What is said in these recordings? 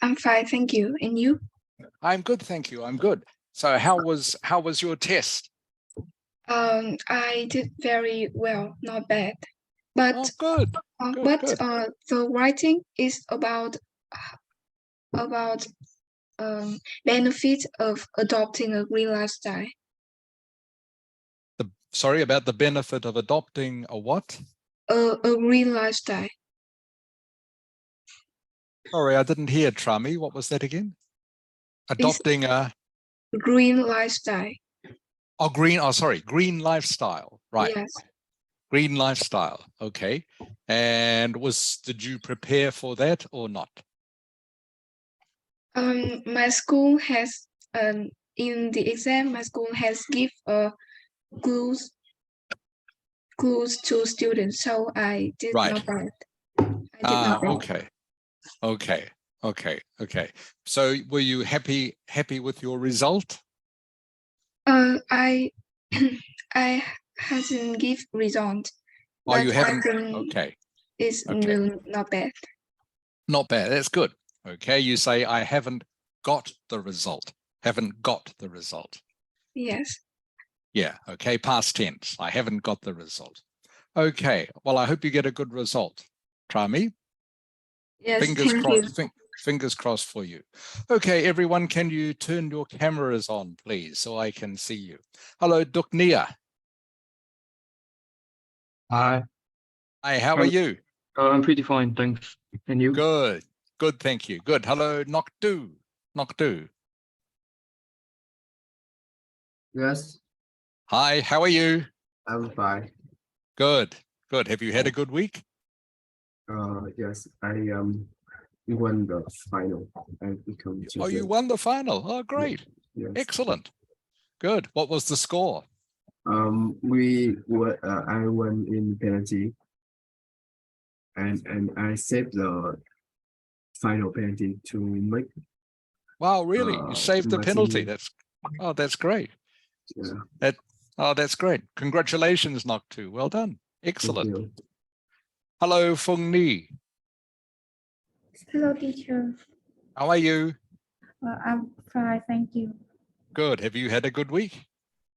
I'm fine, thank you. And you? I'm good, thank you. I'm good. So how was your test? I did very well, not bad. But Oh, good. Good. the writing is about benefit of adopting a green lifestyle. Sorry, about the benefit of adopting a what? A green lifestyle. Sorry, I didn't hear, Trami. What was that again? Adopting a green lifestyle. Green lifestyle. Right. Yes. Green lifestyle. Okay. And did you prepare for that or not? My school has in the exam, my school has give clues to students, so I did not bad. I did not bad. Okay. So were you happy with your result? I I hasn't give result. Oh, you haven't? Okay. It's not bad. Not bad. That's good. Okay. You say I haven't got the result. Haven't got the result. Yes. Yeah. Okay. Past tense. I haven't got the result. Okay. Well, I hope you get a good result. Trami. Yes. Fingers crossed for you. Okay, everyone, can you turn your cameras on, please, so I can see you? Hello, Duknia. Hi. Hi, how are you? I'm pretty fine, thanks. And you? Good, thank you. Good. Hello, Nokdu. Yes. Hi, how are you? I'm fine. Good. Have you had a good week? Yes, we won the final and become champion. Oh, you won the final. Oh, great. Yes. Excellent. Good. What was the score? I won in penalty, and I saved the final penalty to make. Wow, really? You saved the penalty. That's great. Yeah. That's great. Congratulations, Noktu. Well done. Excellent. Thank Hello, Fung Ni. Hello, teacher. How are you? I'm fine, thank you. Good. Have you had a good week?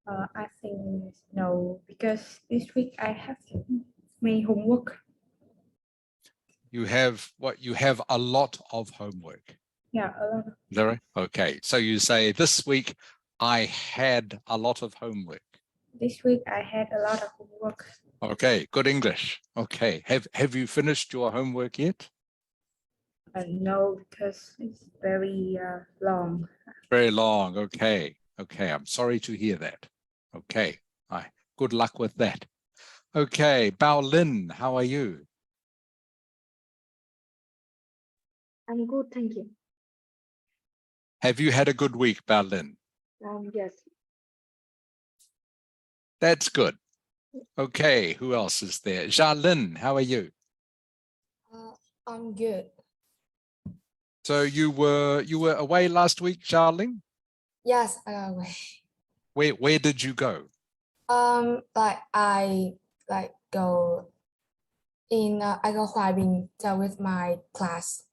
I think no, because this week I have many homework. You have what? You have a lot of homework. Yeah, a lot. Is that right? Okay. So you say this week I had a lot of homework. This week I had a lot of homework. Okay. Good English. Okay. Have you finished your homework yet? No, because it's very long. Very long. Okay. I'm sorry to hear that. Okay. Good luck with that. Okay. Bao Lin, how are you? I'm good, thank you. Have you had a good week, Bao Lin? Yes. That's good. Okay. Who else is there? Jia Lin, how are you? I'm good. So you were away last week, Jia Lin? Yes, I got away. Where did you go? I go in I go Huaibin with my class.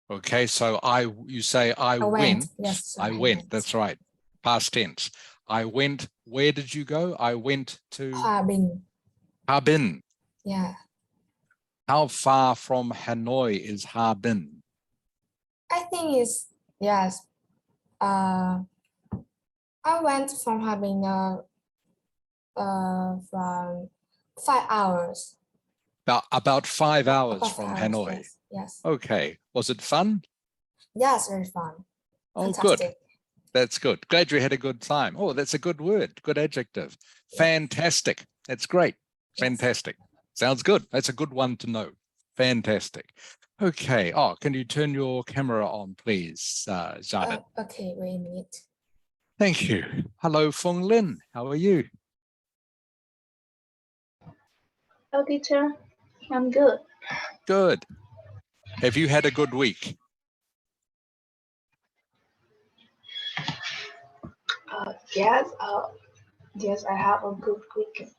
Okay, so you say I went. Yes, I went. That's right. Past tense. I went. Where did you go? I went to Huaibin. Harbin. Yeah. How far from Hanoi is Harbin? I think it's yes. I went from Harbin from 5 hours. About 5 hours About from 5 hours, Hanoi. Yes. Okay. Was it fun? Yes, very fun. Oh, fantastic. Good. That's good. Glad you had a good time. Oh, that's a good word. Good adjective. Fantastic. That's great. Fantastic. Sounds good. That's a good one to know. Fantastic. Okay. Oh, can you turn your camera on, please, Zhada? Okay, wait a minute. Thank you. Hello, Feng Lin. How are you? Hello, teacher. I'm good. Good. Have you had a good week? Yes, I have a good week.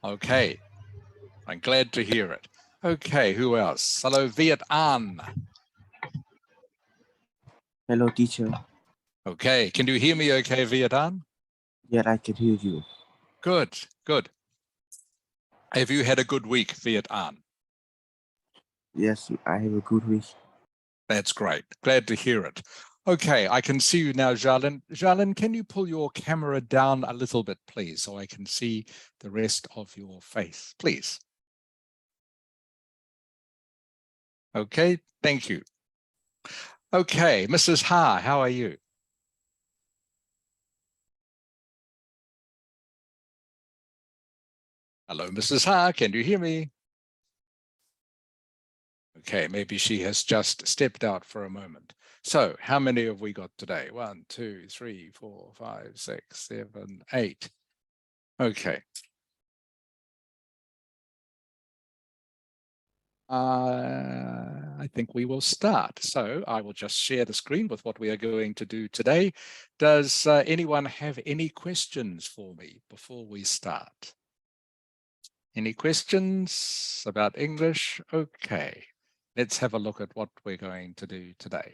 Okay. I'm glad to hear it. Okay, who else? Hello, Viet An. Hello, teacher. Okay, can you hear me okay, Viet An? Yeah, I can hear you. Good, good. Have you had a good week, Viet An? Yes, I have a good week. That's great. Glad to hear it. Okay, I can see you now, Jalin. Jalin, can you pull your camera down a little bit, please, so I can see the rest of your face, please? Okay, thank you. Okay, Mrs. Ha, how are you? Hello, Mrs. Ha, can you hear me? Okay, maybe she has just stepped out for a moment. So how many have we got today? 1, 2, 3, 4, 5, 6, 7, 8. Okay. I think we will start. So I will just share the screen with what we are going to do today. Does anyone have any questions for me before we start? Any questions about English? Okay, let's have a look at what we're going to do today.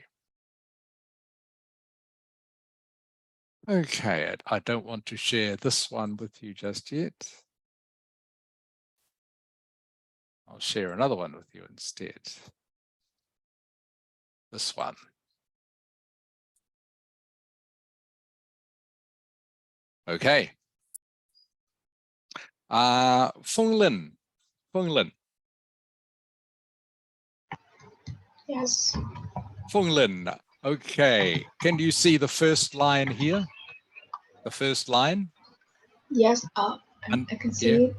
Okay, I don't want to share this one with you just yet. I'll share another one with you instead. This one. Okay. Feng Lin. Yes. Feng Lin. Okay. Can you see the first line here? The first line? Yes. And I can yeah, see it.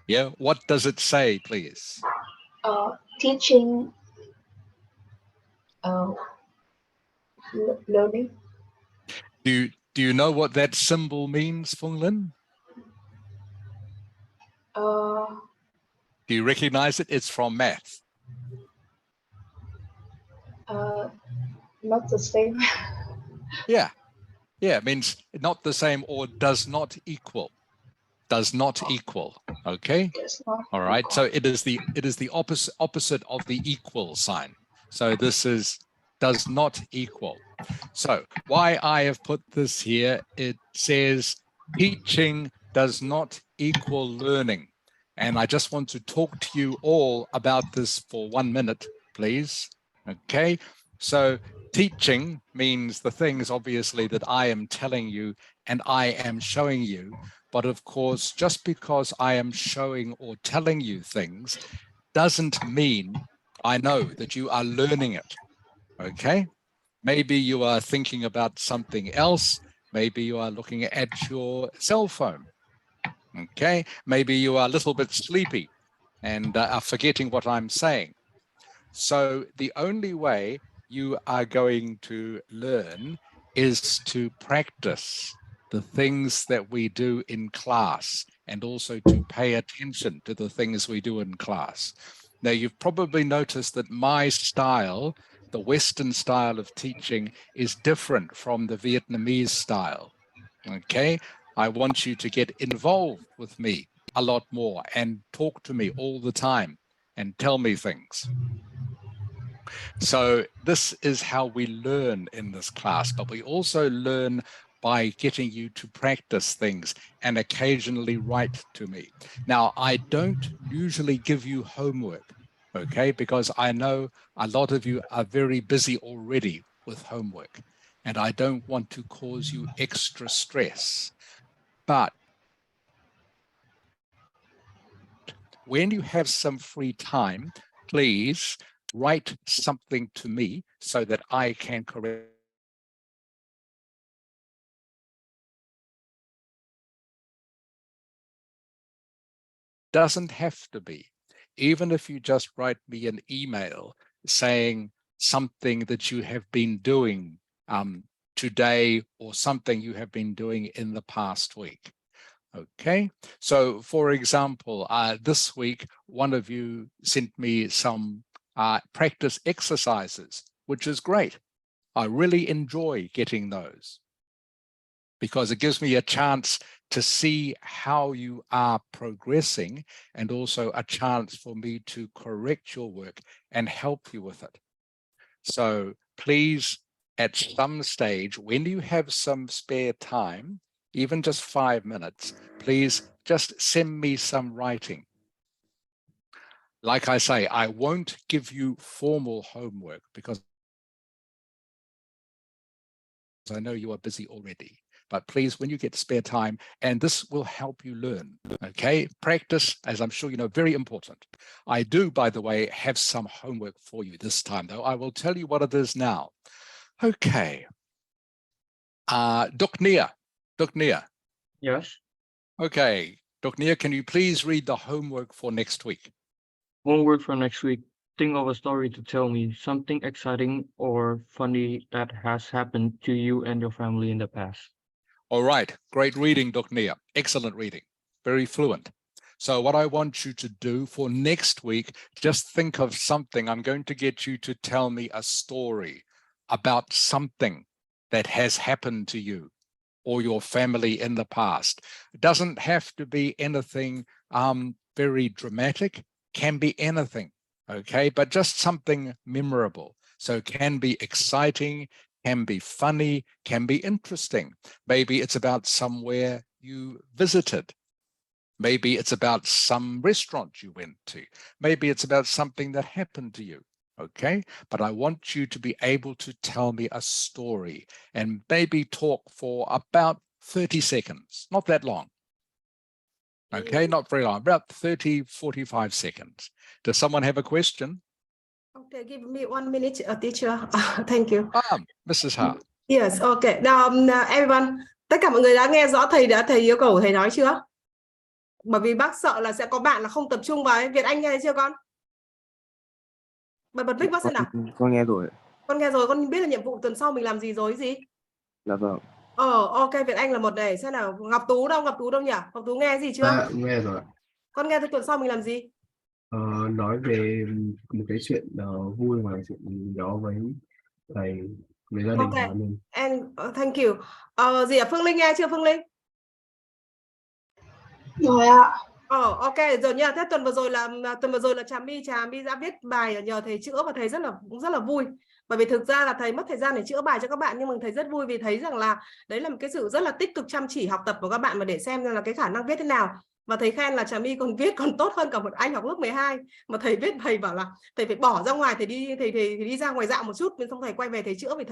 yeah. What does it say, please? Teaching. Learning. Do you know what that symbol means, Feng Lin? Do you recognize it? It's from math. Not the same. Yeah. Yeah, it means not the same or does not equal. Does not equal. Okay. It's not. All right. So it is the opposite of the equal sign. So this is does not equal. So why I have put this here, it says teaching does not equal learning. And I just want to talk to you all about this for 1 minute, please. Okay. So teaching means the things obviously that I am telling you and I am showing you. But of course, just because I am showing or telling you things doesn't mean I know that you are learning it. Okay. Maybe you are thinking about something else. Maybe you are looking at your cell phone. Okay. Maybe you are a little bit sleepy and are forgetting what I'm saying. So the only way you are going to learn is to practice the things that we do in class and also to pay attention to the things we do in class. Now, you've probably noticed that my style, the Western style of teaching, is different from the Vietnamese style. Okay, I want you to get involved with me a lot more and talk to me all the time and tell me things. So this is how we learn in this class, but we also learn by getting you to practice things and occasionally write to me. Now, I don't usually give you homework, okay, because I know a lot of you are very busy already with homework, and I don't want to cause you extra stress. But when you have some free time, please write something to me so that I can correct. Doesn't have to be. Even if you just write me an email saying something that you have been doing today or something you have been doing in the past week. Okay, so for example, this week, one of you sent me some practice exercises, which is great. I really enjoy getting those because it gives me a chance to see how you are progressing and also a chance for me to correct your work and help you with it. So please at some stage, when you have some spare time, even just 5 minutes, please just send me some writing. Like I say, I won't give you formal homework because I know you are busy already. But please, when you get spare time, and this will help you learn, okay? Practice, as I'm sure you know, very important. I do, by the way, have some homework for you this time, though. I will tell you what it is now. Okay. Duknia. Yes. Okay. Duknia, can you please read the homework for next week? Homework for next week. Think of a story to tell me, something exciting or funny that has happened to you and your family in the past. All right. Great reading, Duknia. Excellent reading. Very fluent. So what I want you to do for next week, just think of something. I'm going to get you to tell me a story about something that has happened to you or your family in the past. It doesn't have to be anything very dramatic, can be anything, okay? But just something memorable. So it can be exciting, can be funny, can be interesting. Maybe it's about somewhere you visited. Maybe it's about some restaurant you went to. Maybe it's about something that happened to you. Okay, but I want you to be able to tell me a story and maybe talk for about 30 seconds, not that long. Okay, not very long, about 30, 45 seconds. Does someone have a question? Okay, give me 1 minute, teacher. Thank you. Mrs. Ha. Yes, okay. Now, everyone, tất cả mọi người đã nghe rõ thầy yêu cầu của thầy nói chưa? Bởi vì bác sợ là sẽ có bạn là không tập trung vào ấy. Việt Anh nghe thấy chưa con? Bật mic bác xem nào. Con nghe rồi. Con nghe rồi, con biết là nhiệm vụ tuần sau mình làm gì rồi gì? Dạ vâng. Ok, Việt Anh là một này. Xem nào, Ngọc Tú đâu nhỉ? Ngọc Tú nghe gì chưa? Nghe rồi. Con nghe thấy tuần sau mình làm gì? Nói về một cái chuyện vui hoặc là chuyện đó với thầy, với gia đình của mình. And thank you. Gì ạ? Phương Linh nghe chưa Phương Linh? Rồi ạ. Ok rồi nha. Thế tuần vừa rồi là Trà My đã viết bài nhờ thầy chữa và thầy rất là vui. Bởi vì thực ra là thầy mất thời gian để chữa bài cho các bạn, nhưng mà thầy rất vui vì thấy rằng là đấy là một cái sự rất là tích cực chăm chỉ học tập của các bạn và để xem là cái khả năng viết thế nào. Và thầy khen là Trà My còn viết còn tốt hơn cả một anh học lớp 12. Mà thầy viết, thầy bảo là thầy phải bỏ ra ngoài, thầy đi ra ngoài dạo một chút, xong thầy quay về thầy chữa vì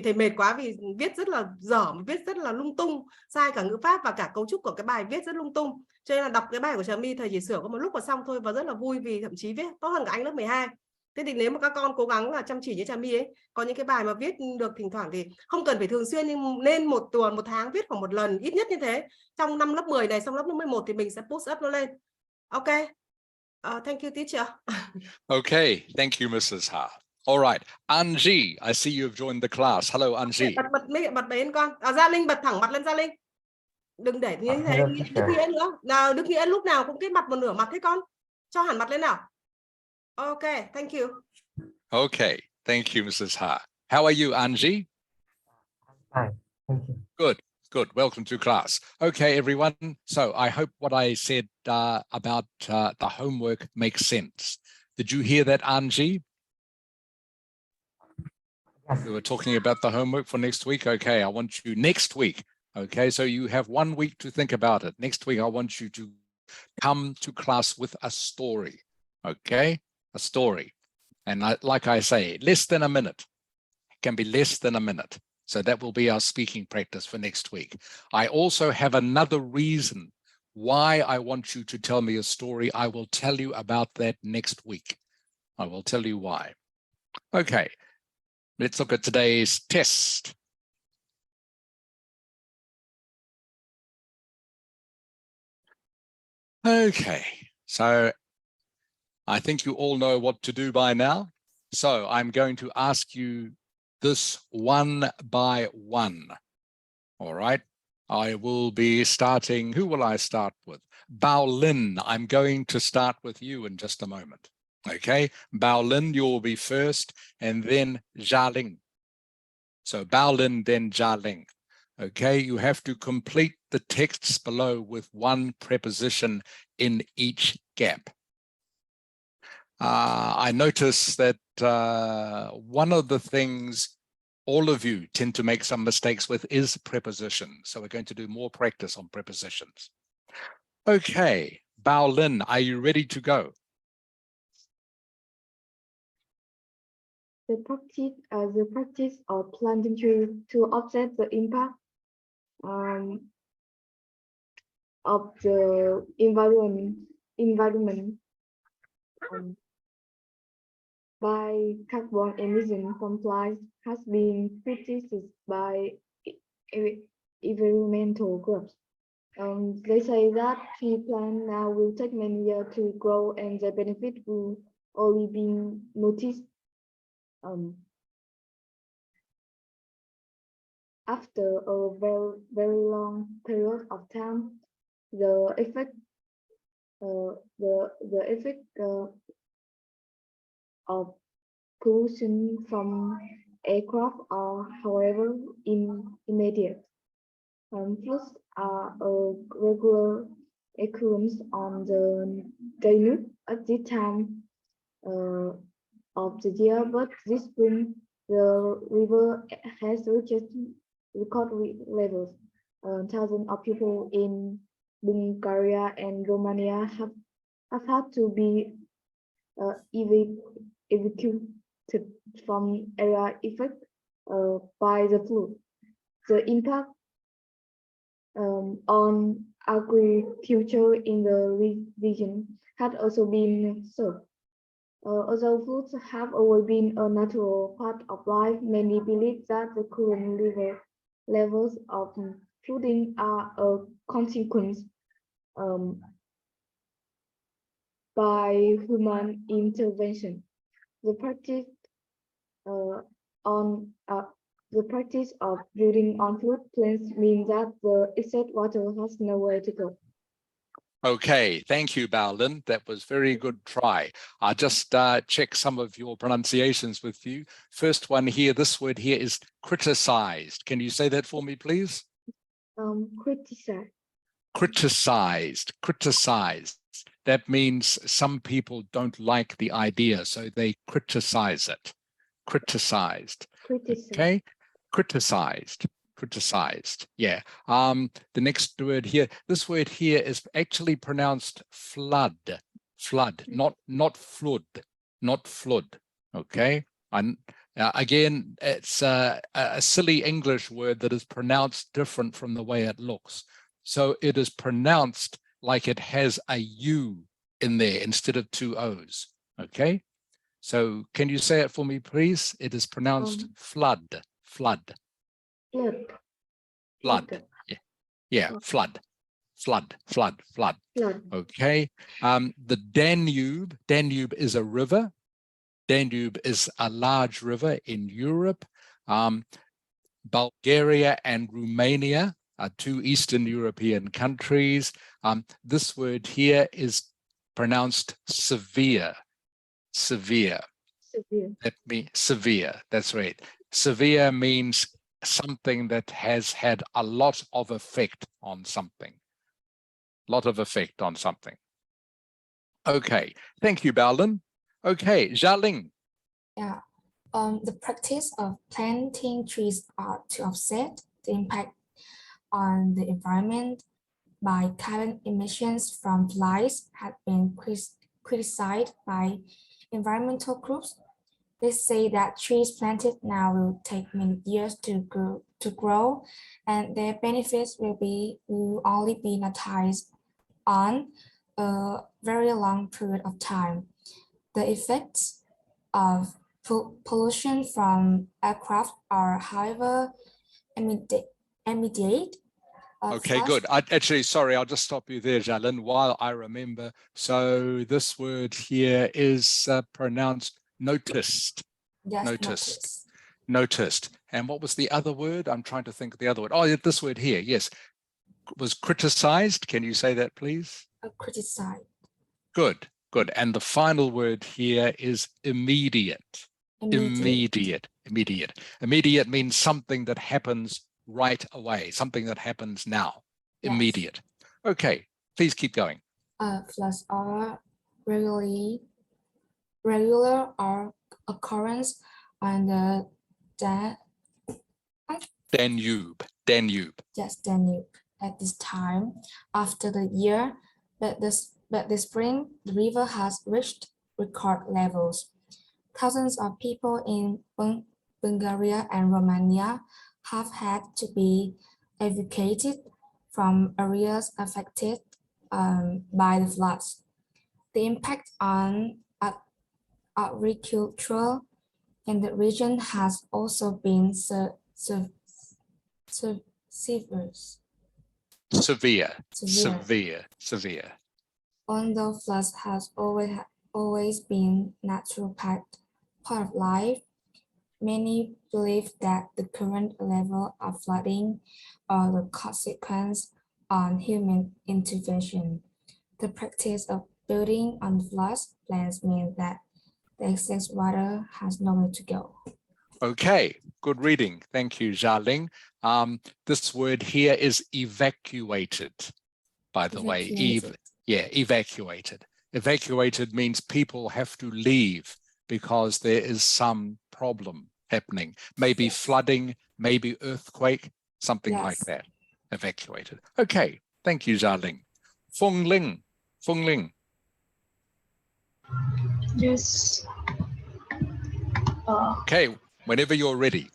thầy mệt quá, vì viết rất là dở, viết rất là lung tung, sai cả ngữ pháp và cả cấu trúc của cái bài viết rất lung tung. Cho nên là đọc cái bài của Trà My thầy chỉ sửa có một lúc và xong thôi, và rất là vui vì thậm chí viết tốt hơn cả anh lớp 12. Thế thì nếu mà các con cố gắng là chăm chỉ như Trà My ấy, có những cái bài mà viết được thỉnh thoảng thì không cần phải thường xuyên, nhưng nên một tuần, một tháng viết khoảng một lần ít nhất như thế. Trong năm lớp 10 này, xong lớp 11 thì mình sẽ push up nó lên. Ok. Thank you teacher. Okay, thank you, Mrs. Ha. All right, Anji, I see you've joined the class. Hello, Anji. Bật lên con. Gia Linh, bật thẳng mặt lên Gia Linh. Đừng để như thế. Đức Nghĩa nữa. Nào, Đức Nghĩa lúc nào cũng cái mặt một nửa mặt thế con. Cho hẳn mặt lên nào. Okay, thank you. Okay, thank you, Mrs. Ha. How are you, Anji? Hi, thank you. Good. Welcome to class. Okay, everyone. So I hope what I said about the homework makes sense. Did you hear that, Anji? Yes. We were talking about the homework for next week. Okay, I want you next week. Okay, so you have 1 week to think about it. Next week, I want you to come to class with a story. Okay, a story. And like I say, less than a minute. It can be less than a minute. So that will be our speaking practice for next week. I also have another reason why I want you to tell me a story. I will tell you about that next week. I will tell you why. Okay, let's look at today's test. Okay, so I think you all know what to do by now. So I'm going to ask you this one by one. All right, I will be starting. Who will I start with? Bao Lin, I'm going to start with you in just a moment. Okay, Bao Lin, you will be first, and then Jia Ling. So Bao Lin, then Jia Ling. Okay, you have to complete the texts below with one preposition in each gap. I notice that one of the things all of you tend to make some mistakes with is prepositions. So we're going to do more practice on prepositions. Okay, Bao Lin, are you ready to go? The practice of planting trees to offset the impact of the environment by carbon emission from flies has been criticized by environmental groups. They say that tree plant now will take many years to grow and the benefit will only be noticed after a very long period of time. The effect of pollution from aircraft are, however, immediate. Floods are a regular occurrence on the Danube at this time of the year, but this spring the river has reached record levels. Thousands of people in Bulgaria and Romania have had to be evacuated from area affected by the flood. The impact on agriculture in the region had also been served. Although floods have always been a natural part of life, many believe that the current levels of flooding are a consequence by human intervention. The practice of building on floodplains means that the excess water has nowhere to go. Okay, thank you, Bao Lin. That was very good try. I'll just check some of your pronunciations with you. First one here, this word here is criticized. Can you say that for me, please? Criticize. Criticized. That means some people don't like the idea, so they criticize it. Criticized. Okay, criticized. Yeah. The next word here, this word here is actually pronounced flood, not flood. Okay. And again, it's a silly English word that is pronounced different from the way it looks. So it is pronounced like it has a U in there instead of two O's. Okay. So can you say it for me, please? It is pronounced flood. Flood. Yeah, flood. Okay. The Danube is a river. Danube is a large river in Europe. Bulgaria and Romania are two Eastern European countries. This word here is pronounced severe. That means severe. That's right. Severe means something that has had a lot of effect on something. Okay, thank you, Bao Lin. Okay, Xialing. Yeah, the practice of planting trees to offset the impact on the environment by carbon emissions from flies had been criticized by environmental groups. They say that trees planted now will take many years to grow, and their benefits will only be noticed on a very long period of time. The effects of pollution from aircraft are, however, immediate. Okay, good. Sorry, I'll just stop you there, Jalin, while I remember. So this word here is pronounced noticed. Yes, Noticed. And what was the other word? I'm trying to think of the other word. Oh, this word here, yes. Was criticized. Can you say that, please? Criticized. Good. And the final word here is immediate. Immediate means something that happens right away, something that happens now. Yes. Immediate. Okay, please keep going. Floods are regular occurrence on the Danube. Danube. Yes, Danube. At this time, after the year, but this spring, the river has reached record levels. Thousands of people in Bulgaria and Romania have had to be evacuated from areas affected by the floods. The impact on agriculture in the region has also been severe. Severe. Although floods has always been natural part of life, many believe that the current level of flooding are the consequence on human intervention. The practice of building on flood plains means that the excess water has nowhere to go. Okay, good reading. Thank you, Jialing. This word here is evacuated, by the way. Evacuated. Evacuated means people have to leave because there is some problem happening. Maybe flooding, maybe earthquake, something like that. Evacuated. Okay, thank you, Jialing. Feng Ling. Yes. Okay, whenever you're ready.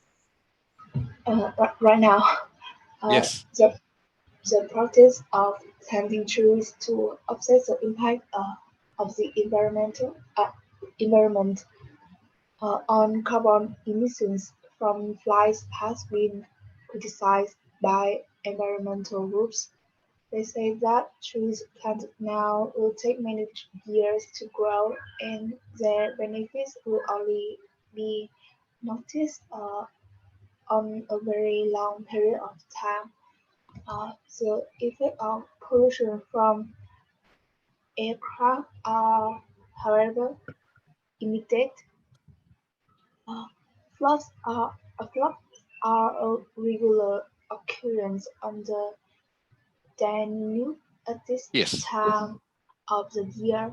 Right now. Yes. The practice of planting trees to offset the impact of the environment on carbon emissions from flies has been criticized by environmental groups. They say that trees planted now will take many years to grow and their benefits will only be noticed on a very long period of time. The effect of pollution from aircraft are, however, limited. Floods are a regular occurrence on the Danube at this time of the year.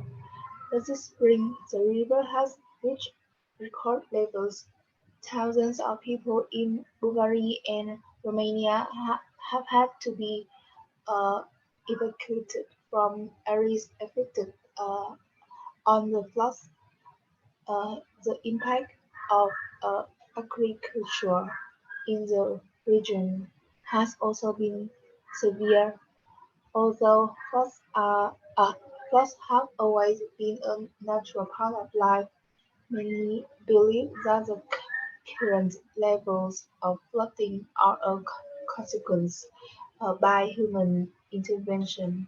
This spring, the river has reached record levels. Thousands of people in Bulgaria and Romania have had to be evacuated from areas affected on the floods. The impact of agriculture in the region has also been severe. Although floods have always been a natural part of life, many believe that the current levels of flooding are a consequence by human intervention.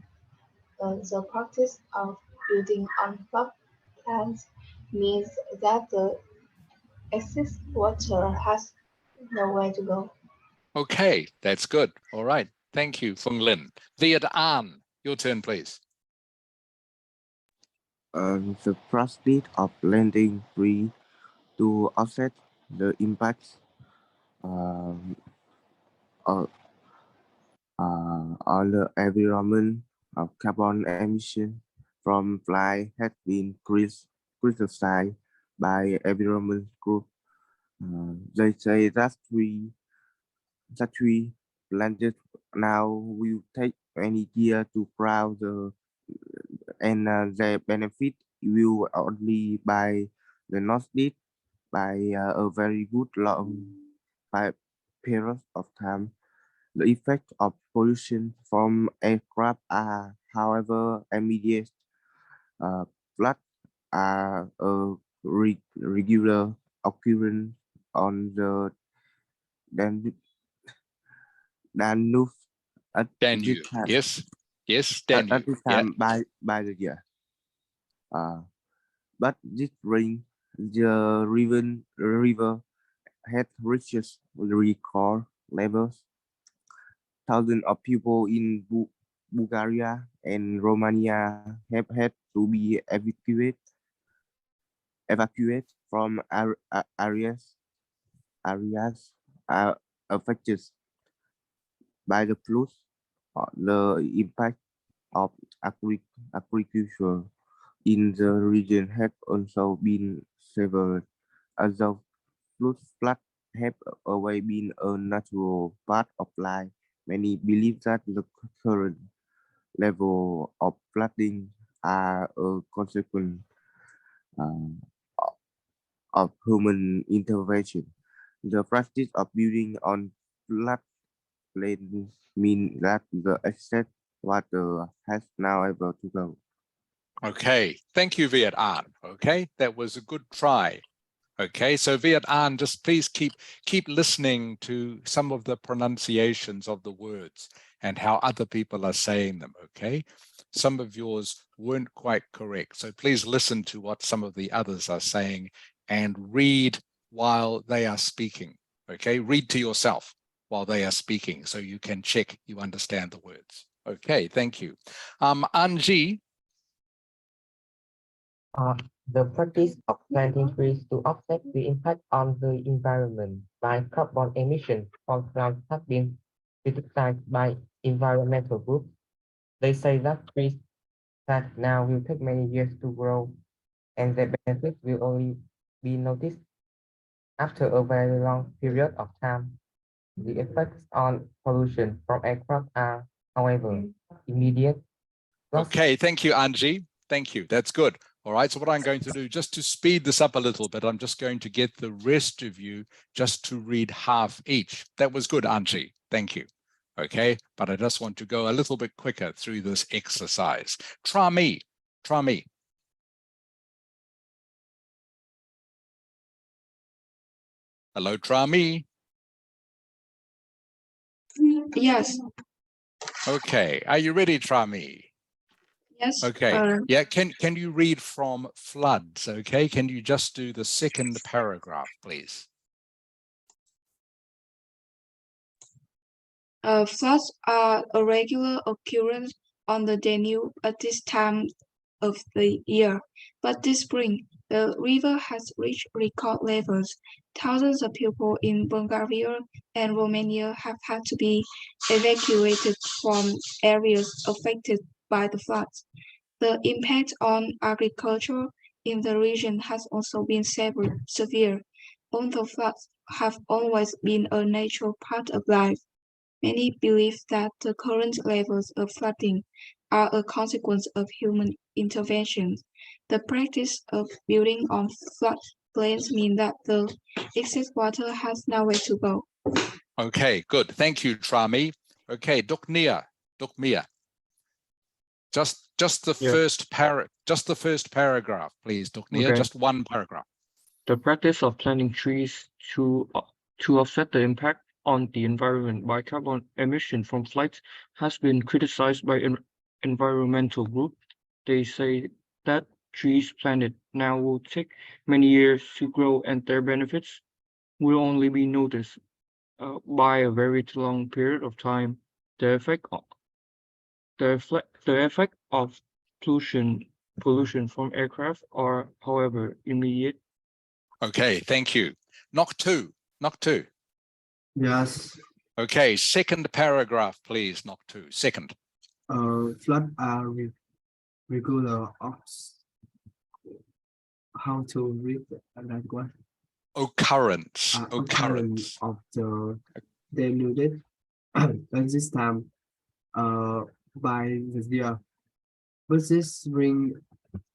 The practice of building on floodplains means that the excess water has nowhere to go. Okay, that's good. All right. Thank you, Feng Lin. Viet An, your turn, please. The practice of planting trees to offset the impacts on the environment of carbon emission from fly has been criticized by environment groups. They say that we planted now will take many years to grow and the benefit will only by the not did by a very good long period of time. The effects of pollution from aircraft are, however, immediate. Floods are a regular occurrence on the Danube at this time. Yes, Danube. At this time by the year. But this spring, the river had reached record levels. Thousands of people in Bulgaria and Romania have had to be evacuated from areas affected by the floods. The impact of agriculture in the region had also been severe as the flood have always been a natural part of life. Many believe that the current level of flooding are a consequence uh, of human intervention. The practice of building on flood plains mean that the excess water has now able to go. Okay, thank you, Viet An. Okay, that was a good try. Okay, so Viet An, just please keep listening to some of the pronunciations of the words and how other people are saying them, okay? Some of yours weren't quite correct, so please listen to what some of the others are saying and read while they are speaking, okay? Read to yourself while they are speaking so you can check you understand the words. Okay, thank you. Anji. The practice of planting trees to offset the impact on the environment by carbon emission from plants has been criticized by environmental groups. They say that trees that now will take many years to grow, and the benefits will only be noticed after a very long period of time. The effects on pollution from aircraft are, however, immediate. Okay, thank you, Anji. Thank you. That's good. All right, so what I'm going to do, just to speed this up a little bit, I'm just going to get the rest of you just to read half each. That was good, Anji. Thank you. Okay, but I just want to go a little bit quicker through this exercise. Try me. Try me. Hello, try me. Yes. Okay, are you ready, try me? Yes. Okay, yeah, can you read from floods? Okay, can you just do the second paragraph, please? Floods are a regular occurrence on the Danube at this time of the year, but this spring, the river has reached record levels. Thousands of people in Bulgaria and Romania have had to be evacuated from areas affected by the floods. The impact on agriculture in the region has also been severe. Although floods have always been a natural part of life, many believe that the current levels of flooding are a consequence of human intervention. The practice of building on floodplains means that the excess water has nowhere to go. Okay, good. Thank you, Trami. Okay, Duknia. Just the first paragraph, please, Duknia. Okay. Just one paragraph. The practice of planting trees to offset the impact on the environment by carbon emission from flights has been criticized by environmental groups. They say that trees planted now will take many years to grow, and their benefits will only be noticed by a very long period of time. The effect of pollution from aircraft are, however, immediate. Okay, thank you. Knock two. Yes. Okay, second paragraph, please, knock two. Second. Flood are regular how to read that one? Occurrence. Occurrence of the Danube at this time by the year. But this spring,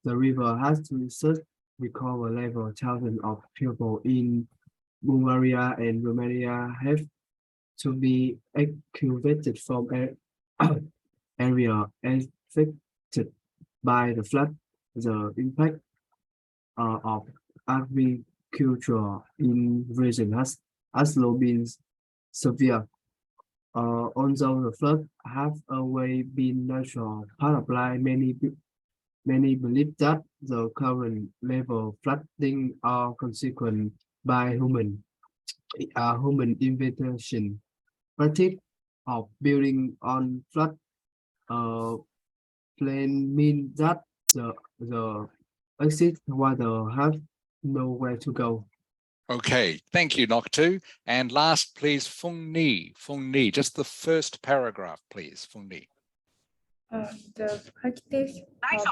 the river has to recover level. Thousands of people in Bulgaria and Romania have to be evacuated from area affected by the flood. The impact of agriculture in region has also been severe. Although the flood have always been natural part of life, many believe that the current level of flooding are consequent by human intervention. Practice of building on flood plain mean that the exit water have nowhere to go. Okay, thank you, knock two. And last, please, Fung Ni, just the first paragraph, Please, Fung Ni. The practice of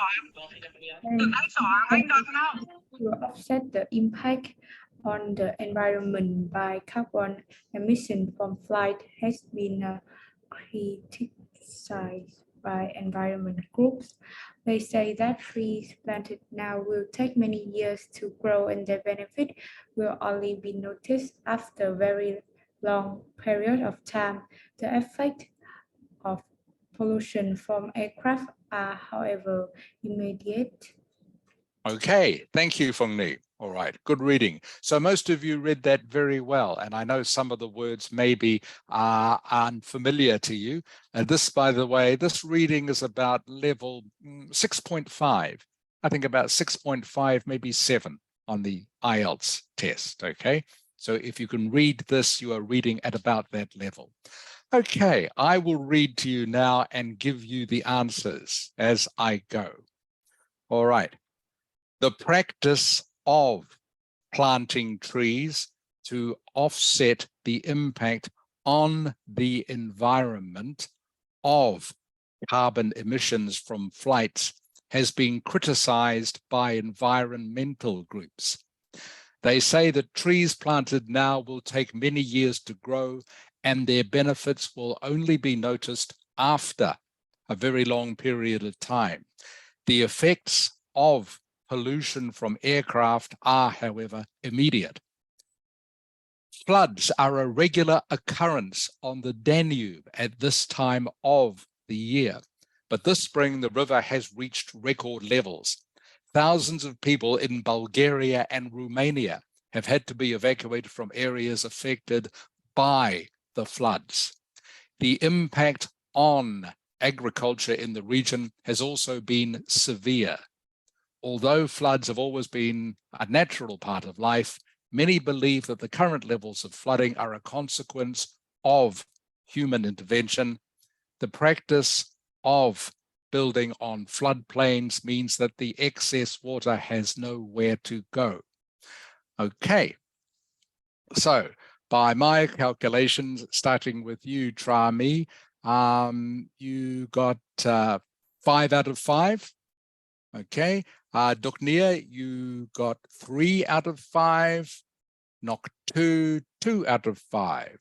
to offset the impact on the environment by carbon emission from flight has been criticized by environment groups. They say that trees planted now will take many years to grow and their benefit will only be noticed after a very long period of time. The effect of pollution from aircraft are, however, immediate. Okay, thank you, Phung Ni. All right, good reading. So most of you read that very well, and I know some of the words maybe are unfamiliar to you. And this, by the way, this reading is about level 6.5. I think about 6.5, maybe 7 on the Ielts test, okay? So if you can read this, you are reading at about that level. Okay, I will read to you now and give you the answers as I go. All right. The practice of planting trees to offset the impact on the environment of carbon emissions from flights has been criticized by environmental groups. They say that trees planted now will take many years to grow and their benefits will only be noticed after a very long period of time. The effects of pollution from aircraft are, however, immediate. Floods are a regular occurrence on the Danube at this time of the year, but this spring the river has reached record levels. Thousands of people in Bulgaria and Romania have had to be evacuated from areas affected by the floods. The impact on agriculture in the region has also been severe. Although floods have always been a natural part of life, many believe that the current levels of flooding are a consequence of human intervention. The practice of building on floodplains means that the excess water has nowhere to go. Okay, so by my calculations, starting with you, Trami, you got 5 out of 5. Okay, Doknia, you got 3 out of 5. Nok 2 out of 5.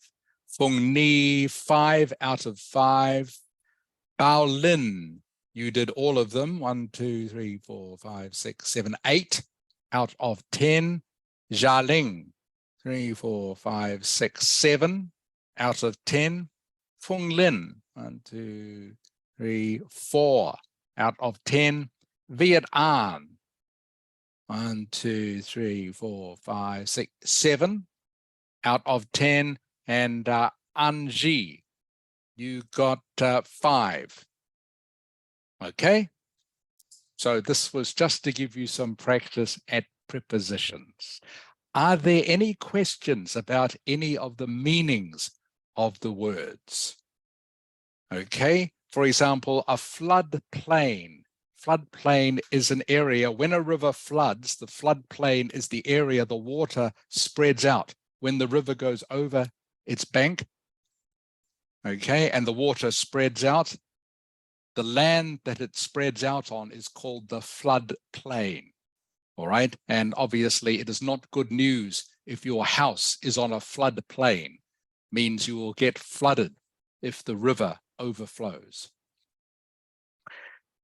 Phung Ni, 5 out of 5. Bao Lin, you did all of them. 1, 2, 3, 4, 5, 6, 7, 8 out of 10. Jia Ling, 3, 4, 5, 6, 7 out of 10. Phung Lin, 1, 2, 3, 4 out of 10. Viet An, 1, 2, 3, 4, 5, 6, 7 out of 10. And Anji, you got 5. Okay, so this was just to give you some practice at prepositions. Are there any questions about any of the meanings of the words? Okay, for example, a floodplain. Floodplain is an area, when a river floods, the floodplain is the area the water spreads out. When the river goes over its bank, okay, and the water spreads out, the land that it spreads out on is called the floodplain, all right? And obviously it is not good news if your house is on a floodplain, means you will get flooded if the river overflows.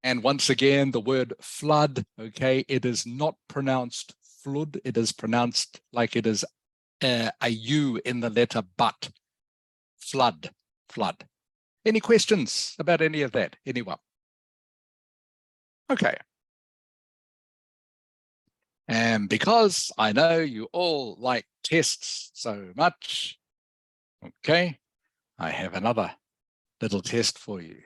And once again, the word flood, okay, it is not pronounced flood, it is pronounced like it is a U in the letter but. Flood, flood. Any questions about any of that? Anyone? Okay. And because I know you all like tests so much, okay, I have another little test for you.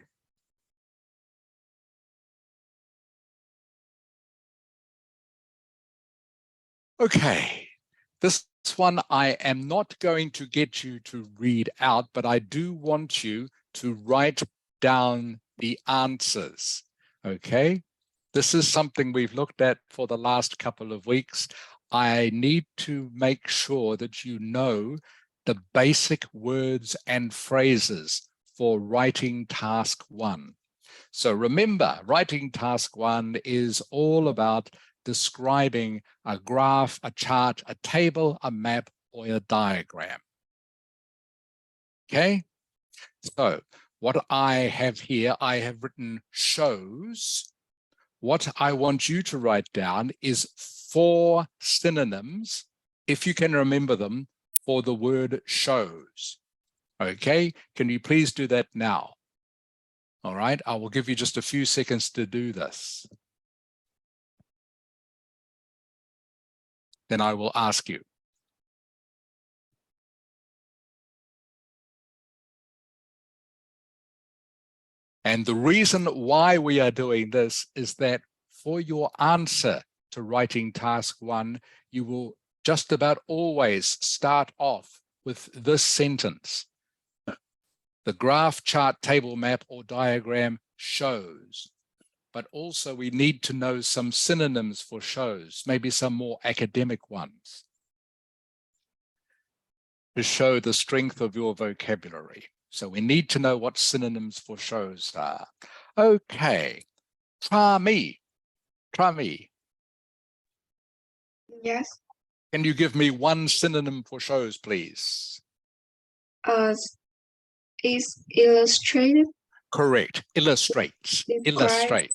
Okay, this one I am not going to get you to read out, but I do want you to write down the answers, okay? This is something we've looked at for the last couple of weeks. I need to make sure that you know the basic words and phrases for writing task 1. So remember, writing task 1 is all about describing a graph, a chart, a table, a map, or a diagram. Okay, so what I have here, I have written shows. What I want you to write down is 4 synonyms, if you can remember them, for the word shows. Okay, can you please do that now? All right, I will give you just a few seconds to do this. Then I will ask you. And the reason why we are doing this is that for your answer to writing task 1, you will just about always start off with this sentence. The graph, chart, table, map, or diagram shows. But also we need to know some synonyms for shows, maybe some more academic ones, to show the strength of your vocabulary. So we need to know what synonyms for shows are. Okay, try me. Yes. Can you give me one synonym for shows, please? Is illustrated. Correct. Illustrates. Describe.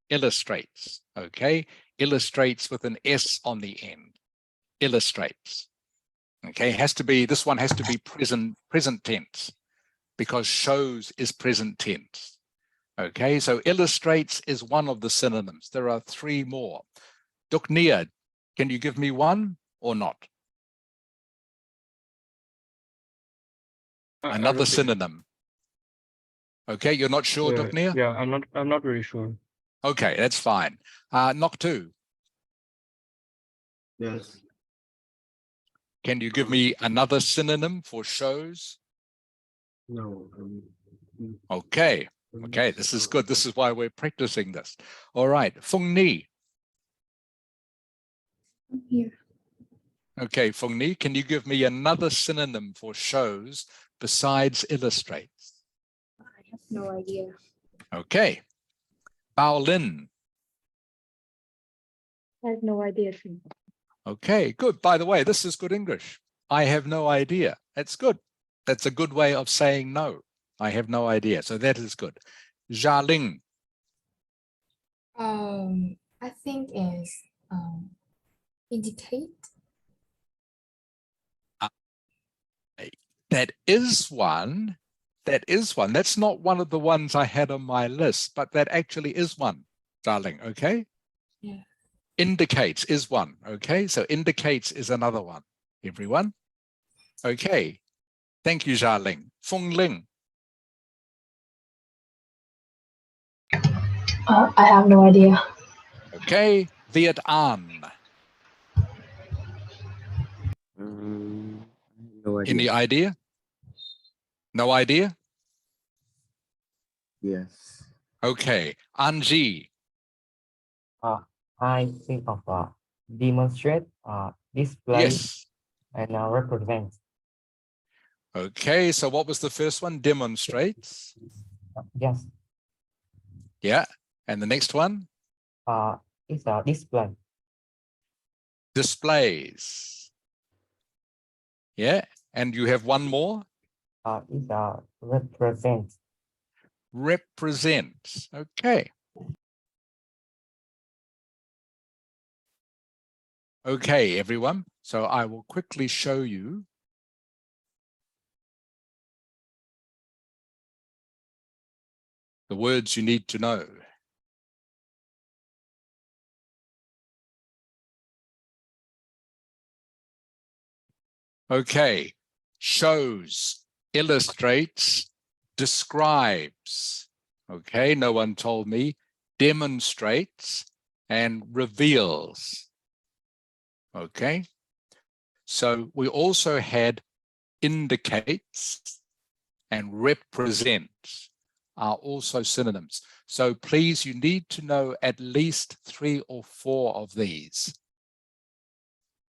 Illustrates. Okay. Illustrates with an S on the end. Illustrates. Okay. Has to be, this one has to be present tense, because shows is present tense. Okay. So illustrates is one of the synonyms. There are 3 more. Duknia, can you give me one or not? Another synonym. Okay, you're not sure, Yeah, Duknia? yeah, I'm not very sure. Okay, that's fine. Noktu, Yes. can you give me another synonym for shows? No. Okay, okay, this is good. This is why we're practicing this. All right, Phung Ni. Here. Okay, Phung Ni, can you give me another synonym for shows besides illustrates? I have no idea. Okay, Bao Lin. I have no idea. Okay, good. By the way, this is good English. I have no idea. That's good. That's a good way of saying no. I have no idea. So that is good. Jia Ling. I think is indicate. That is one. That is one. That's not one of the ones I had on my list, but that actually is one, darling. Okay. Yeah. Indicates is one. Okay. So indicates is another one. Everyone. Okay. Thank you, Jia Ling. Fung Ling. I have no idea. Okay. Viet An. No idea. Any idea? No idea? Yes. Okay. Anji. I think of demonstrate, display, Yes. and represent. Okay. So what was the first one? Demonstrates. Yes. Yeah. And the next one? It's a display. Displays. Yeah. And you have one more? It's a represent. Represents. Okay. Okay, everyone. So I will quickly show you the words you need to know. Okay. Shows, illustrates, describes. Okay, no one told me. Demonstrates and reveals. Okay. So we also had indicates and represents are also synonyms. So please, you need to know at least 3 or 4 of these.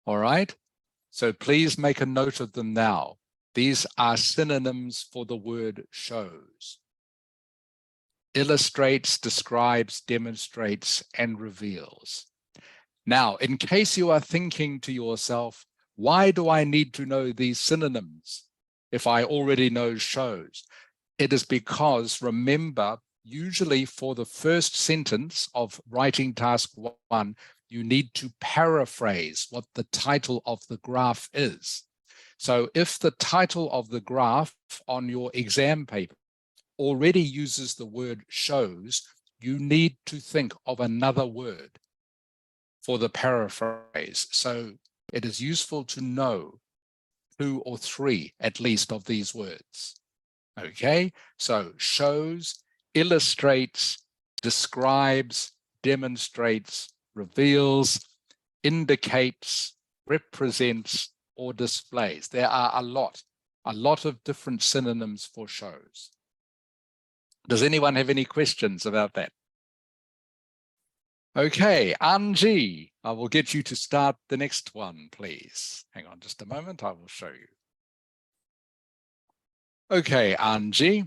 All right. So please make a note of them now. These are synonyms for the word shows. Illustrates, describes, demonstrates, and reveals. Now, in case you are thinking to yourself, why do I need to know these synonyms if I already know shows? It is because, remember, usually for the first sentence of writing task 1, you need to paraphrase what the title of the graph is. So if the title of the graph on your exam paper already uses the word shows, you need to think of another word for the paraphrase. So it is useful to know 2 or 3 at least of these words. Okay, so shows, illustrates, describes, demonstrates, reveals, indicates, represents, or displays. There are a lot of different synonyms for shows. Does anyone have any questions about that? Okay, Anji, I will get you to start the next one, please. Hang on just a moment, I will show you. Okay, Anji.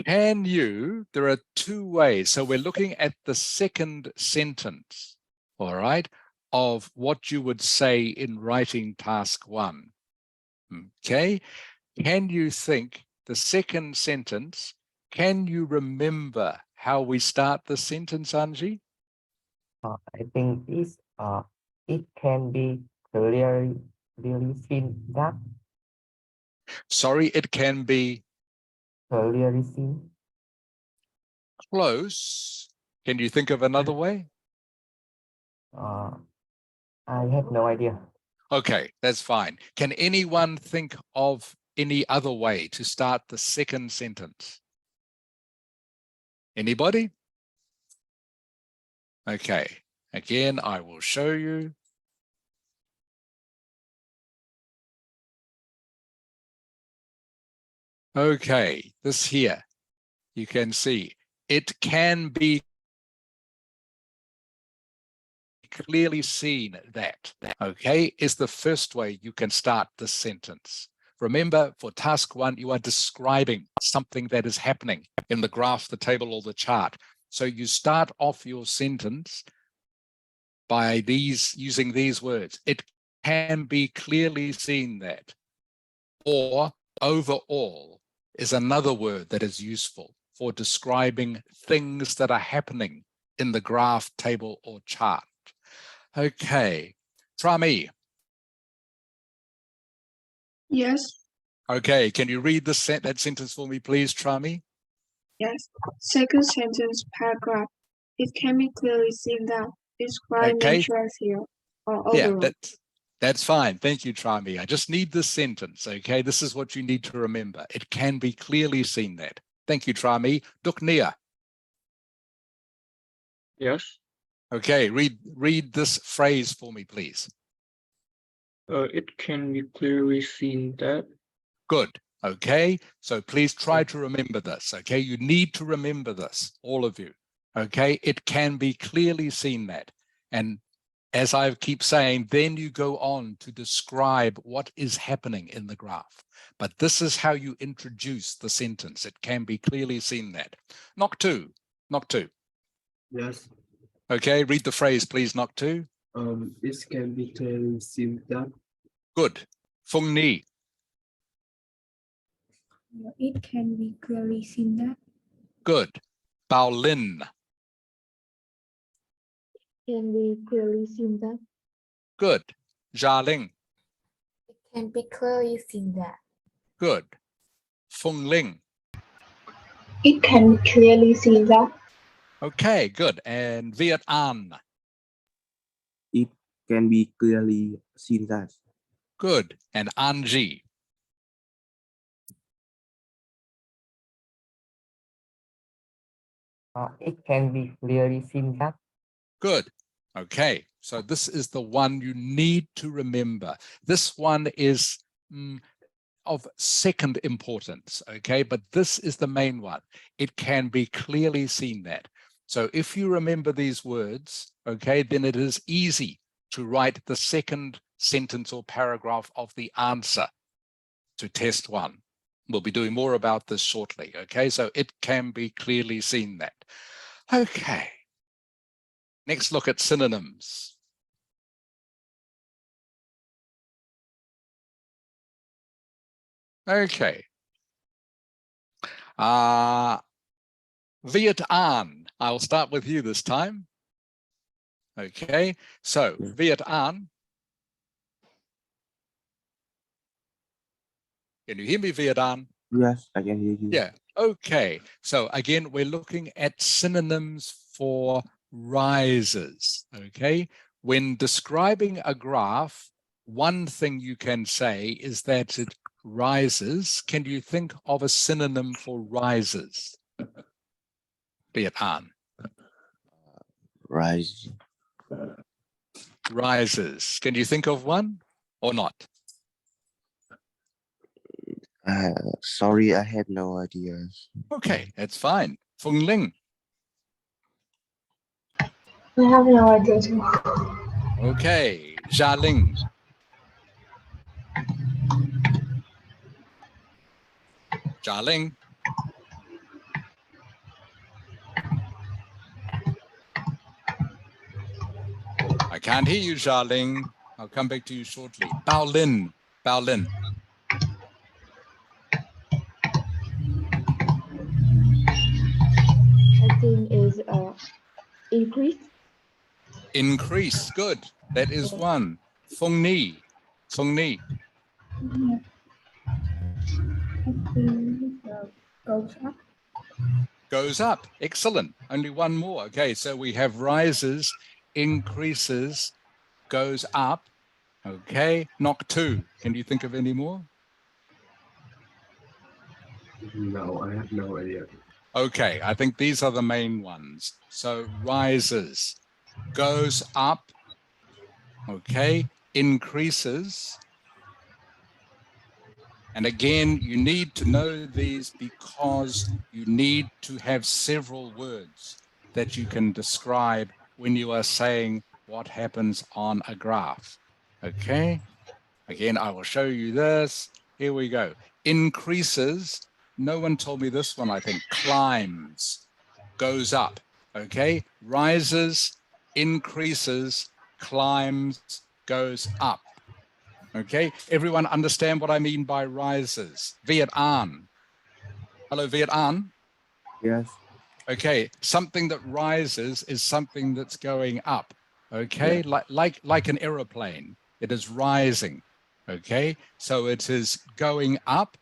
Can you, there are 2 ways. So we're looking at the second sentence, all right, of what you would say in writing task 1. Okay, can you think the second sentence, can you remember how we start the sentence, Anji? I think it can be clearly seen that. Sorry, it can be Clearly seen. close. Can you think of another way? I have no idea. Okay, that's fine. Can anyone think of any other way to start the second sentence? Anybody? Okay, again, I will show you. Okay, this here, you can see it can be clearly seen that, okay, is the first way you can start this sentence. Remember, for task 1, you are describing something that is happening in the graph, the table, or the chart. So you start off your sentence by using these words. It can be clearly seen that, or overall is another word that is useful for describing things that are happening in the graph, table, or chart. Okay, Trami. Yes, Okay, can you read that sentence for me, please, Trami? yes. Second sentence, paragraph. It can be clearly seen that describe Okay, nature as here or yeah, overall. that's fine. Thank you, Trami. I just need this sentence, okay? This is what you need to remember. It can be clearly seen that. Thank you, Trami. Duknia. Yes. Okay, read this phrase for me, please. It can be clearly seen that. Good. Okay, so please try to remember this. Okay, you need to remember this, all of you. Okay, it can be clearly seen that. And as I keep saying, then you go on to describe what is happening in the graph. But this is how you introduce the sentence. It can be clearly seen that. Knock 2. Yes. Okay, read the phrase, please, knock 2. It can be clearly seen that. Good. Phung Ni. It can be clearly seen that. Good. Bao Lin. Can be clearly seen that. Good. Jia Ling. It can be clearly seen that. Good. Phung Ling. It can be clearly seen that. Okay, good. And Viet An. It can be clearly seen that. Good. And Anji. It can be clearly seen that. Good. Okay, so this is the one you need to remember. This one is of second importance, okay? But this is the main one. It can be clearly seen that. So if you remember these words, okay, then it is easy to write the second sentence or paragraph of the answer to test 1. We'll be doing more about this shortly, okay? So it can be clearly seen that. Okay. Next, look at synonyms. Okay. Viet An. I'll start with you this time. Okay, so Viet An. Can you hear me, Viet An? Yes, I can hear you. Yeah, okay. So again, we're looking at synonyms for rises, okay? When describing a graph, one thing you can say is that it rises. Can you think of a synonym for rises? Viet An. Rise. Rises. Can you think of one or not? Sorry, I have no ideas. Okay, that's fine. Phung Ling. I have no idea too. Okay, Jia Ling. Jia Ling. I can't hear you, Jia Ling. I'll come back to you shortly. Bao Lin. Bao Lin. I think is increase. Increase. Good. That is one. Phung Ni. Phung Ni. I think goes up. Goes up. Excellent. Only one more. Okay, so we have rises, increases, goes up. Okay, knock two. Can you think of any more? No, I have no idea. Okay, I think these are the main ones. So rises, goes up, okay, increases. And again, you need to know these because you need to have several words that you can describe when you are saying what happens on a graph. Okay, again, I will show you this. Here we go. Increases. No one told me this one, I think. Climbs, goes up. Okay, rises, increases, climbs, goes up. Okay, everyone understand what I mean by rises? Viet An. Hello, Viet An. Yes. Okay, something that rises is something that's going up. Okay, yeah. like an aeroplane, it is rising. Okay, so it is going up.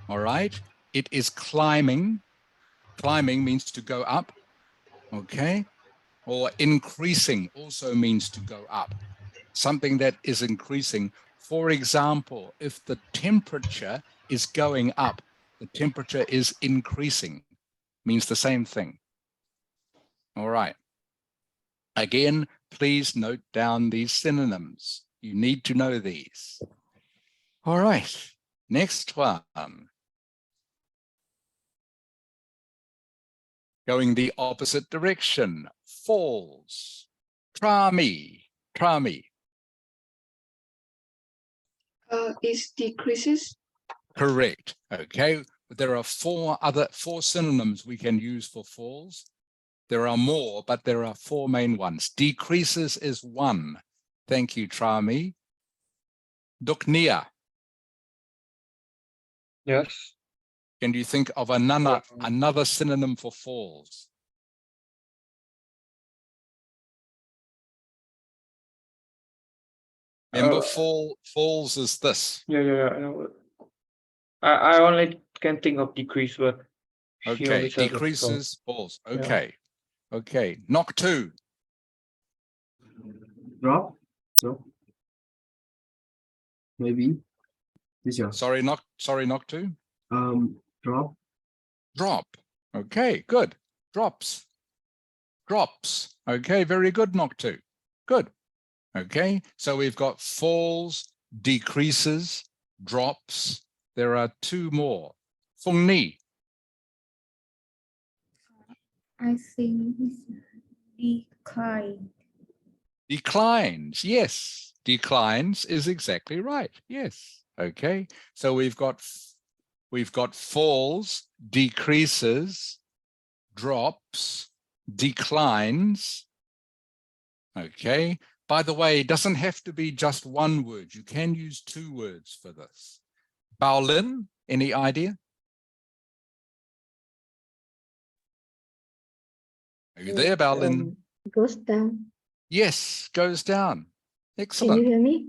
All right, it is climbing. Climbing means to go up. Okay, or increasing also means to go up. Something that is increasing. For example, if the temperature is going up, the temperature is increasing, means the same thing. All right. Again, please note down these synonyms. You need to know these. All right, next one. Going the opposite direction, falls. Trami, trami. It decreases. Correct. Okay. There are four synonyms we can use for falls. There are more, but there are four main ones. Decreases is one. Thank you, Trami. Duknia. Yes. Can you think of another synonym for falls? Remember, falls is this. Yeah. I only can think of decrease, but okay, decreases, falls. Okay, yeah. Okay. Knock two. Drop. So maybe this year. Sorry, knock two. Drop. Drop. Okay, good. Drops. Drops. Okay, very good, knock two. Good. Okay, so we've got falls, decreases, drops. There are two more. Phung Ni. I think decline. Declines, yes. Declines is exactly right. Yes. Okay, so we've got falls, decreases, drops, declines. Okay. By the way, it doesn't have to be just one word. You can use 2 words for this. Baolin, any idea? Are you there, Baolin? Goes down. Yes, goes down. Can Excellent. you hear me?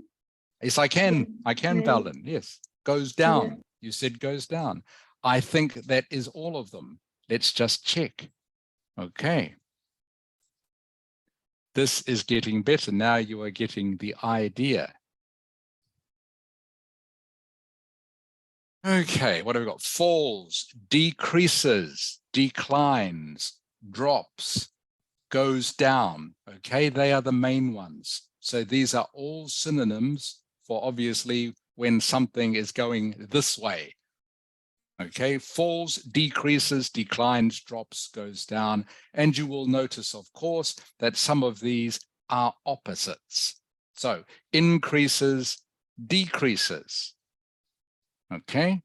Yes, I can. I can, Right. Baolin. Yes, goes down. You said goes down. I think that is all of them. Let's just check. Okay. This is getting better. Now you are getting the idea. Okay, what have we got? Falls, decreases, declines, drops, goes down. Okay, they are the main ones. So these are all synonyms for obviously when something is going this way. Okay, falls, decreases, declines, drops, goes down. And you will notice, of course, that some of these are opposites. So increases, decreases. Okay,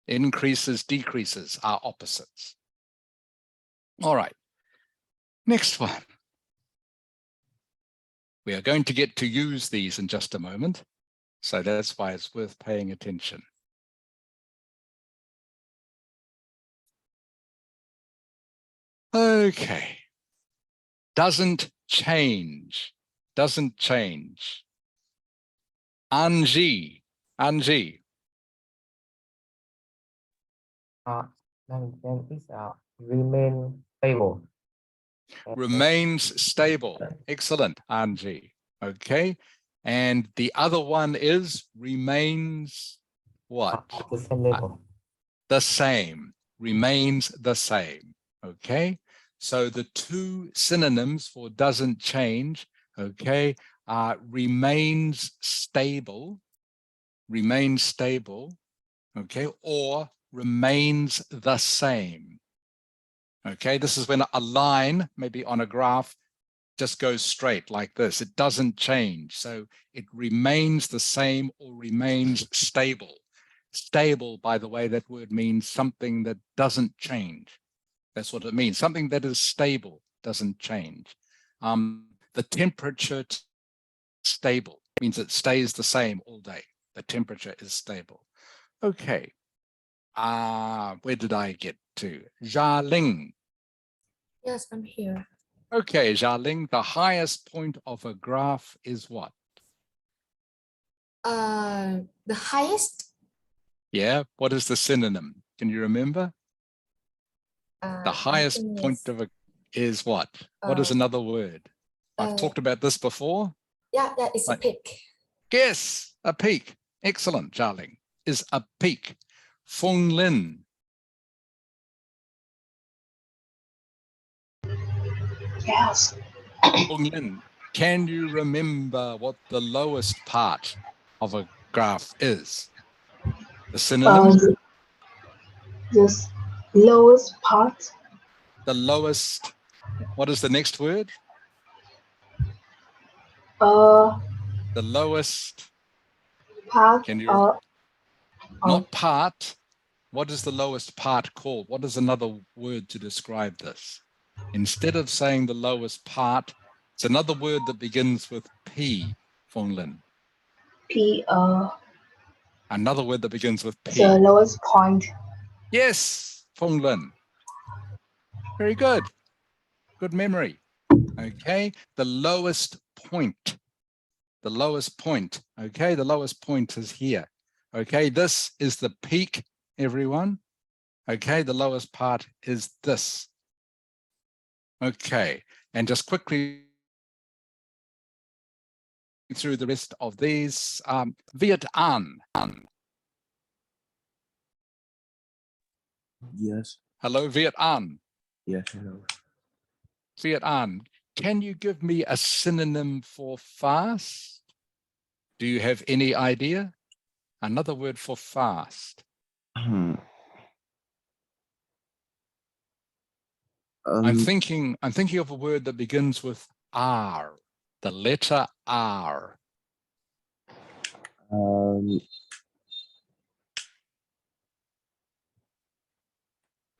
increases, decreases are opposites. All right, next one. We are going to get to use these in just a moment. So that's why it's worth paying attention. Okay. Doesn't change. Doesn't change. Anji. Anji. Then is remain stable. Remains stable. Excellent, Anji. Okay. And the other one is remains what? At the same level. The same. Remains the same. Okay. So the 2 synonyms for doesn't change, okay, are remains stable, okay, or remains the same. Okay, this is when a line, maybe on a graph, just goes straight like this. It doesn't change. So it remains the same or remains stable. Stable, by the way, that word means something that doesn't change. That's what it means. Something that is stable doesn't change. The temperature stable means it stays the same all day. The temperature is stable. Okay. Where did I get to? Jialing. Yes, I'm here. Okay, Jialing, the highest point of a graph is what? The highest. Yeah, what is the synonym? Can you remember? The highest point of a is what? What is another word? I've talked about this before. Yeah, it's a peak. Yes, a peak. Excellent, Jialing. Is a peak. Feng Lin. Yes. Feng Lin, can you remember what the lowest part of a graph is? The synonym? The lowest part. The lowest. What is the next word? The lowest. part. Can you? Not part. What is the lowest part called? What is another word to describe this? Instead of saying the lowest part, it's another word that begins with P, Feng Lin. P. Another word that begins with P. The lowest point. Yes, Feng Lin. Very good. Good memory. Okay, the lowest point. The lowest point. Okay, the lowest point is here. Okay, this is the peak, everyone. Okay, the lowest part is this. Okay, and just quickly through the rest of these. Viet An. Yes. Hello, Viet An. Yes, hello. Viet An, can you give me a synonym for fast? Do you have any idea? Another word for fast. I'm thinking of a word that begins with R, the letter R.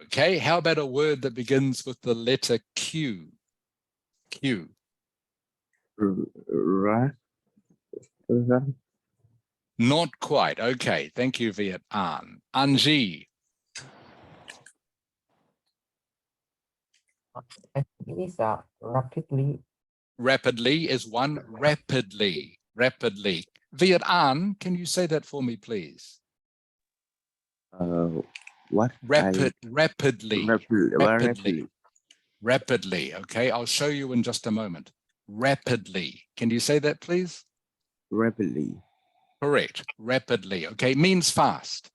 Okay, how about a word that begins with the letter Q? Q. Ra, ra, Not quite. Okay, thank you, Viet An. Anji, I think it is rapidly. rapidly is one. Rapidly, rapidly. Viet An, can you say that for me, please? what Rapidly, rapidly, rapidly, rapidly. Okay, I'll show you in just a moment. Rapidly. Can you say that, please? rapidly. Correct. Rapidly. Okay, means fast.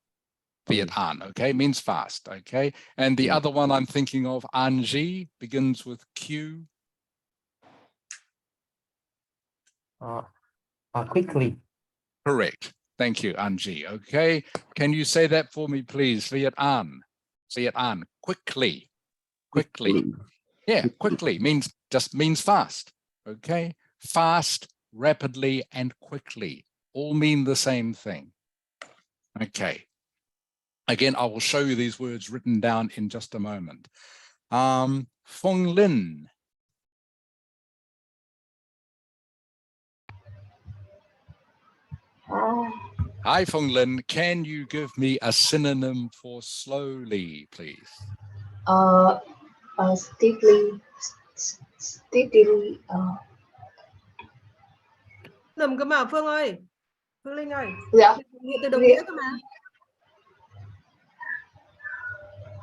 Viet Okay. An. Okay, means fast. Okay, and the Yeah. other one I'm thinking of, Anji, begins with Q. Quickly. Correct. Thank you, Anji. Okay, can you say that for me, please? Viet An. Viet An. Quickly. Quickly. Yeah, quickly means just means fast. Okay, fast, rapidly, and quickly all mean the same thing. Okay. Again, I will show you these words written down in just a moment. Phong Lin. Hi, Phong Lin. Can you give me a synonym for slowly, please? Steadily, steadily, Lầm cơ mà Phương ơi. Phương Linh ơi. dạ, Nghĩa từ đồng nghĩa cơ mà.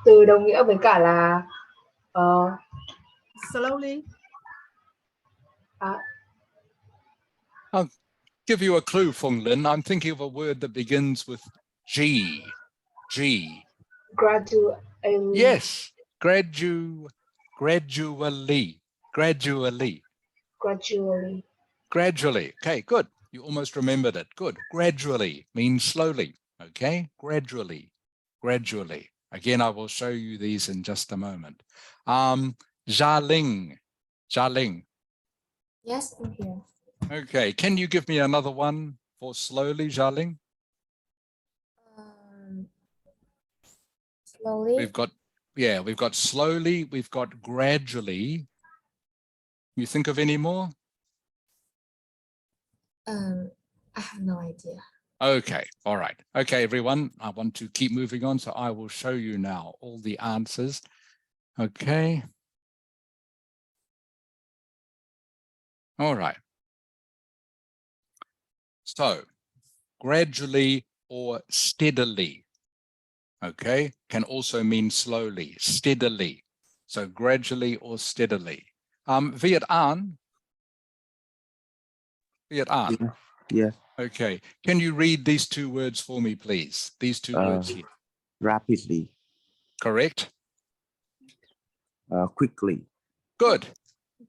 từ đồng nghĩa với cả là Slowly. I'll give you a clue, Phong Lin. I'm thinking of a word that begins with G. G. gradually. Yes, gradually. Gradually. Okay, good. You almost remembered it. Good. Gradually means slowly. Okay, gradually. Again, I will show you these in just a moment. Jialing. Yes, I'm here. Okay, can you give me another one for slowly, Jialing? Slowly. We've got slowly, we've got gradually. You think of any more? I have no idea. Okay, all right. Okay, everyone, I want to keep moving on, so I will show you now all the answers. Okay. All right. So, gradually or steadily, okay, can also mean slowly, steadily. So, gradually or steadily. Viet An? Yes. Okay, can you read these two words for me, please? These two words here. Rapidly. Correct? Quickly. Good.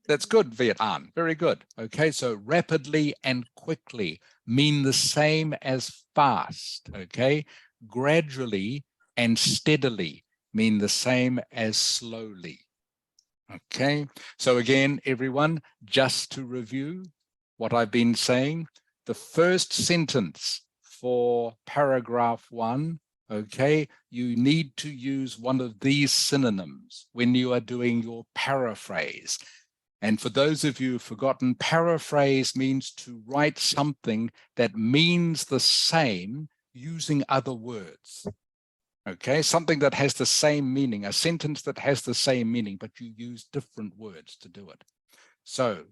That's good, Viet An. Very good. Okay, so rapidly and quickly mean the same as fast. Okay, gradually and steadily mean the same as slowly. Okay, so again, everyone, just to review what I've been saying, the first sentence for paragraph 1, okay, you need to use one of these synonyms when you are doing your paraphrase. And for those of you who've forgotten, paraphrase means to write something that means the same using other words. Okay, something that has the same meaning, a sentence that has the same meaning, but you use different words to do it. So,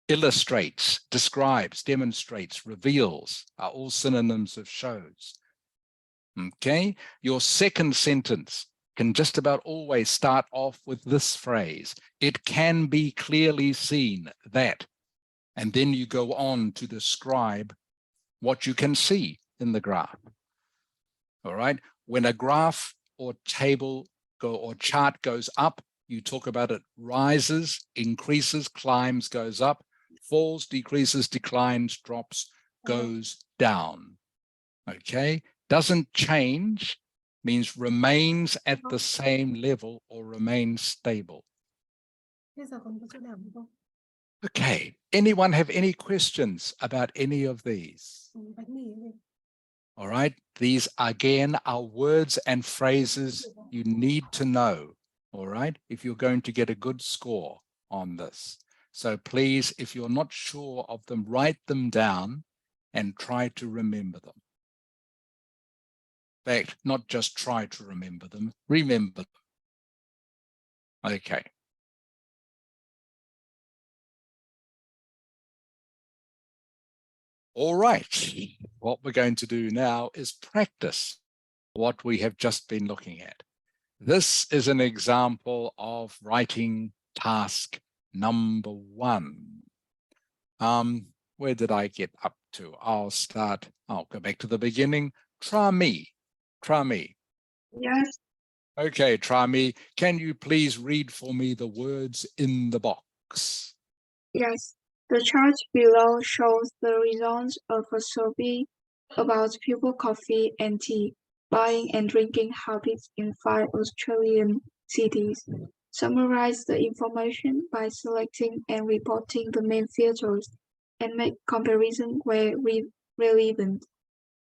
illustrates, describes, demonstrates, reveals are all synonyms of shows. Okay, your second sentence can just about always start off with this phrase. It can be clearly seen that, and then you go on to describe what you can see in the graph. All right, when a graph or table or chart goes up, you talk about it rises, increases, climbs, goes up, falls, decreases, declines, drops, goes down. Okay, doesn't change means remains at the same level or remains stable. Okay, anyone have any questions about any of these? All right, these again are words and phrases you need to know, all right, if you're going to get a good score on this. So please, if you're not sure of them, write them down and try to remember them. In fact, not just try to remember them, remember them. Okay. All right, what we're going to do now is practice what we have just been looking at. This is an example of writing task number 1. Where did I get up to? I'll go back to the beginning. Trami. Yes, Okay, Trami, can you please read for me the words in the box? yes. The chart below shows the results of a survey about pupil coffee and tea buying and drinking habits in 5 Australian cities. Summarize the information by selecting and reporting the main filters and make comparison where relevant.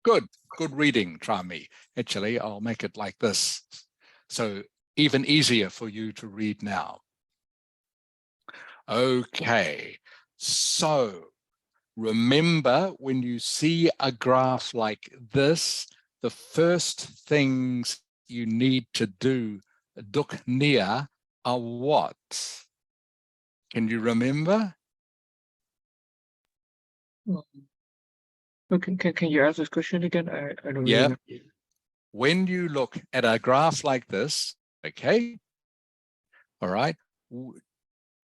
Good reading, Trami. Actually, I'll make it like this, so even easier for you to read now. Okay, so remember, when you see a graph like this, the first things you need to do, duk nia, are what? Can you remember? Okay, can you ask this question again? I don't Yeah. remember. When you look at a graph like this, okay, all right,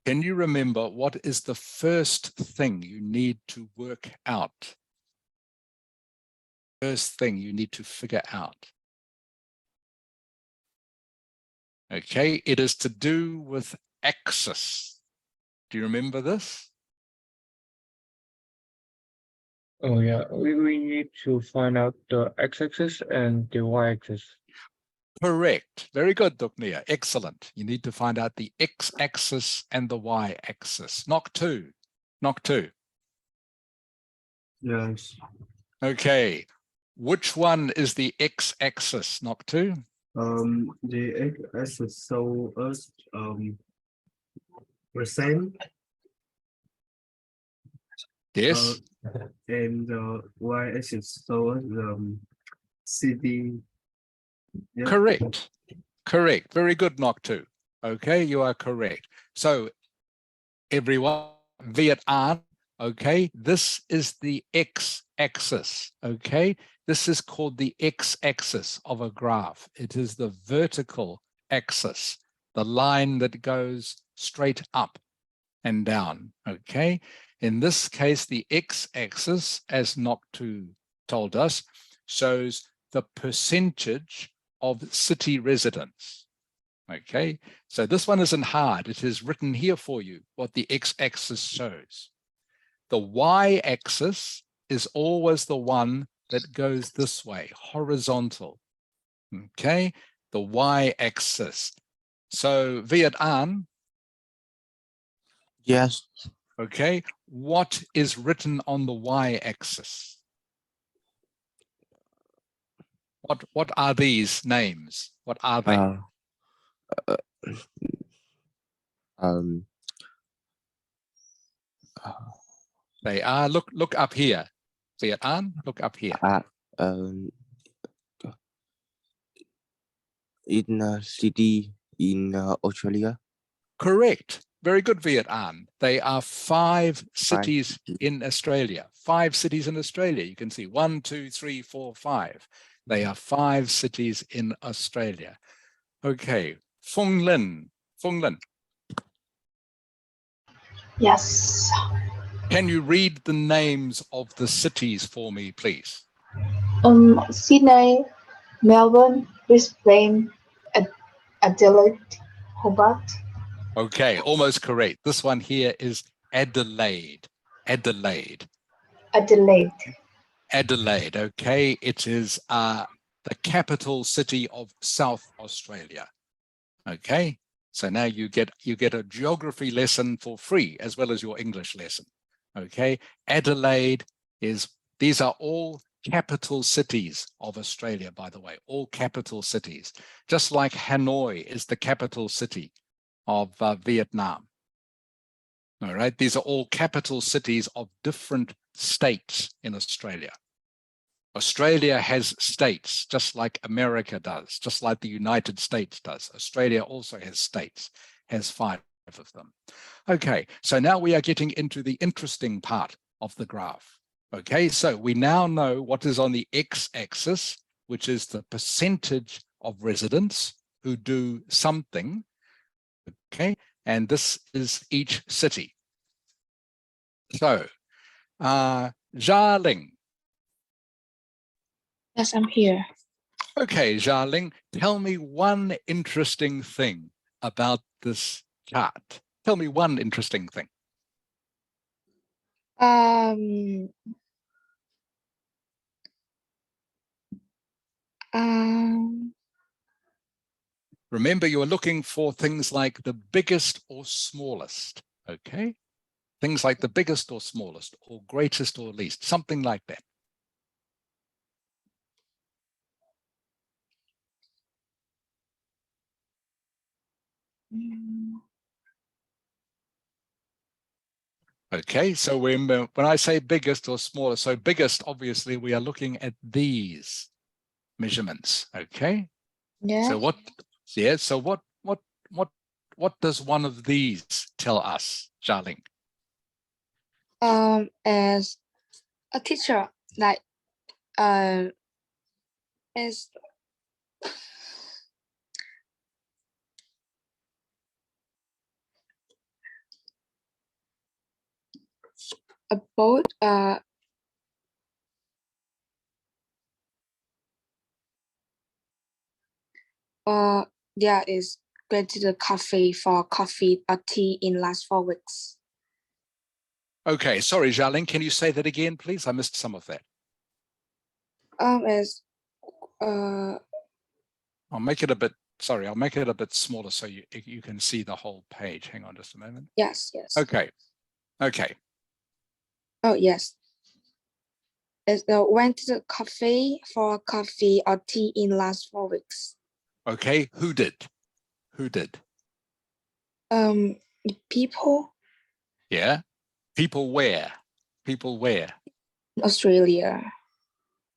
can you remember what is the first thing you need to work out? First thing you need to figure out. Okay, it is to do with axis. Do you remember this? Oh yeah, we need to find out the x-axis and the y-axis. Correct. Very good, Duknia. Excellent. You need to find out the x-axis and the y-axis. Knock two. Yes. Okay. Which one is the x-axis? Knock two. The x-axis show us percent. Yes. And the y-axis show us city. Yeah. Correct. Very good, Knock two. Okay, you are correct. So everyone, Viet An, okay, this is the x-axis, okay? This is called the x-axis of a graph. It is the vertical axis, the line that goes straight up and down, okay? In this case, the x-axis, as Noctu told us, shows the percentage of city residents. Okay, so this one isn't hard. It is written here for you what the x-axis shows. The y-axis is always the one that goes this way, horizontal. Okay, the y-axis. So Viet An. Yes. Okay, what is written on the y-axis? What are these names? What are they? They are, look up here. Viet An, look up here. In a city in Australia. Correct. Very good, Viet An. They are 5 cities in Australia. 5 cities in Australia. You can see 1, 2, 3, 4, 5. They are 5 cities in Australia. Okay, Fung Lin. Yes. Can you read the names of the cities for me, please? Sydney, Melbourne, Brisbane, Adelaide, Hobart. Okay, almost correct. This one here is Adelaide. Adelaide, okay. It is the capital city of South Australia. Okay, so now you get a geography lesson for free as well as your English lesson. Okay, Adelaide these are all capital cities of Australia, by the way, all capital cities, just like Hanoi is the capital city of Vietnam. All right, these are all capital cities of different states in Australia. Australia has states, just like America does, just like the United States does. Australia also has states, has 5 of them. Okay, so now we are getting into the interesting part of the graph. Okay, so we now know what is on the x-axis, which is the percentage of residents who do something. Okay, and this is each city. So, Jialing. Yes, I'm here. Okay, Jialing, tell me one interesting thing about this chart. Tell me one interesting thing. Um, Remember, you're looking for things like the biggest or smallest, okay? Things like the biggest or smallest, or greatest or least, something like that. Okay, so when I say biggest or smallest, so biggest, obviously, we are looking at these measurements, okay? yeah. So what does one of these tell us, Jialing? As a teacher, like, as about there is going to the cafe for coffee or tea in last 4 weeks. Okay, sorry, Jialing, can you say that again, please? I missed some of that. As I'll make it a bit, sorry, I'll make it a bit smaller so you can see the whole page. Hang on just a moment. yes. Okay, okay. Oh, yes. As went to the cafe for coffee or tea in last 4 weeks. Okay, who did? Who did? People Yeah, people where? People where? in Australia.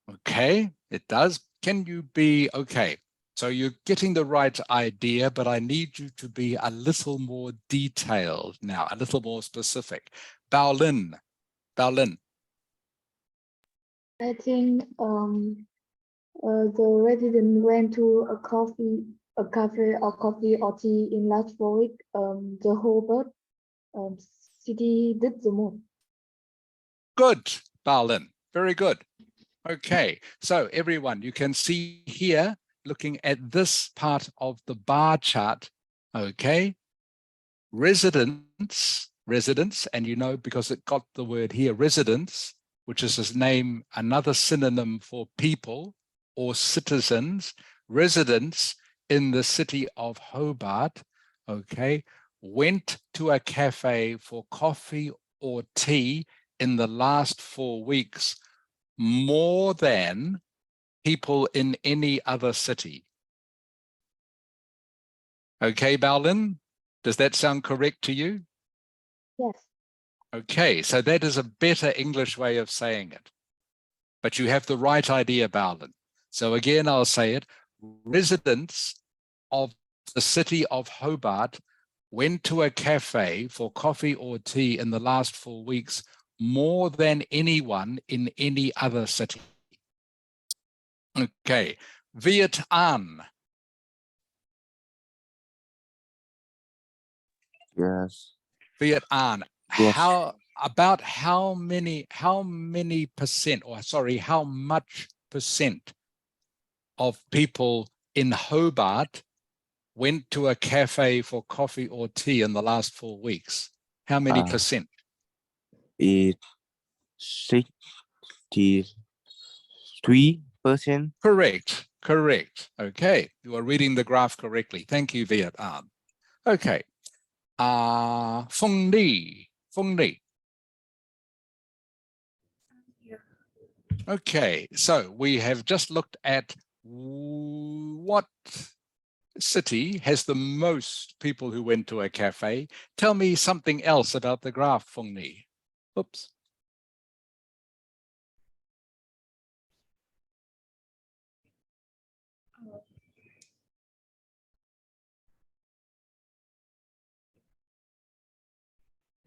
Okay, it does. Can you be, okay, so you're getting the right idea, but I need you to be a little more detailed now, a little more specific. Baolin. I think the resident went to a cafe or coffee or tea in last 4 weeks. The Hobart city did the most. Good, Baolin, very good. Okay, so everyone, you can see here, looking at this part of the bar chart, okay, residents, and you know, because it got the word here, residents, which is his name, another synonym for people or citizens, residents in the city of Hobart, okay, went to a cafe for coffee or tea in the last 4 weeks more than people in any other city. Okay, Baolin, does that sound correct to you? Yes. Okay, so that is a better English way of saying it. But you have the right idea, Baolin. So again, I'll say it. Residents of the city of Hobart went to a cafe for coffee or tea in the last 4 weeks more than anyone in any other city. Okay, Viet An. Yes. Viet An. Yes. How many percent, or sorry, how much percent of people in Hobart went to a cafe for coffee or tea in the last 4 weeks? How many percent? It's 63%. Correct. Okay, you are reading the graph correctly. Thank you, Viet An. Okay. Phong Ni. Okay, so we have just looked at what city has the most people who went to a cafe? Tell me something else about the graph, Phong Ni. Oops.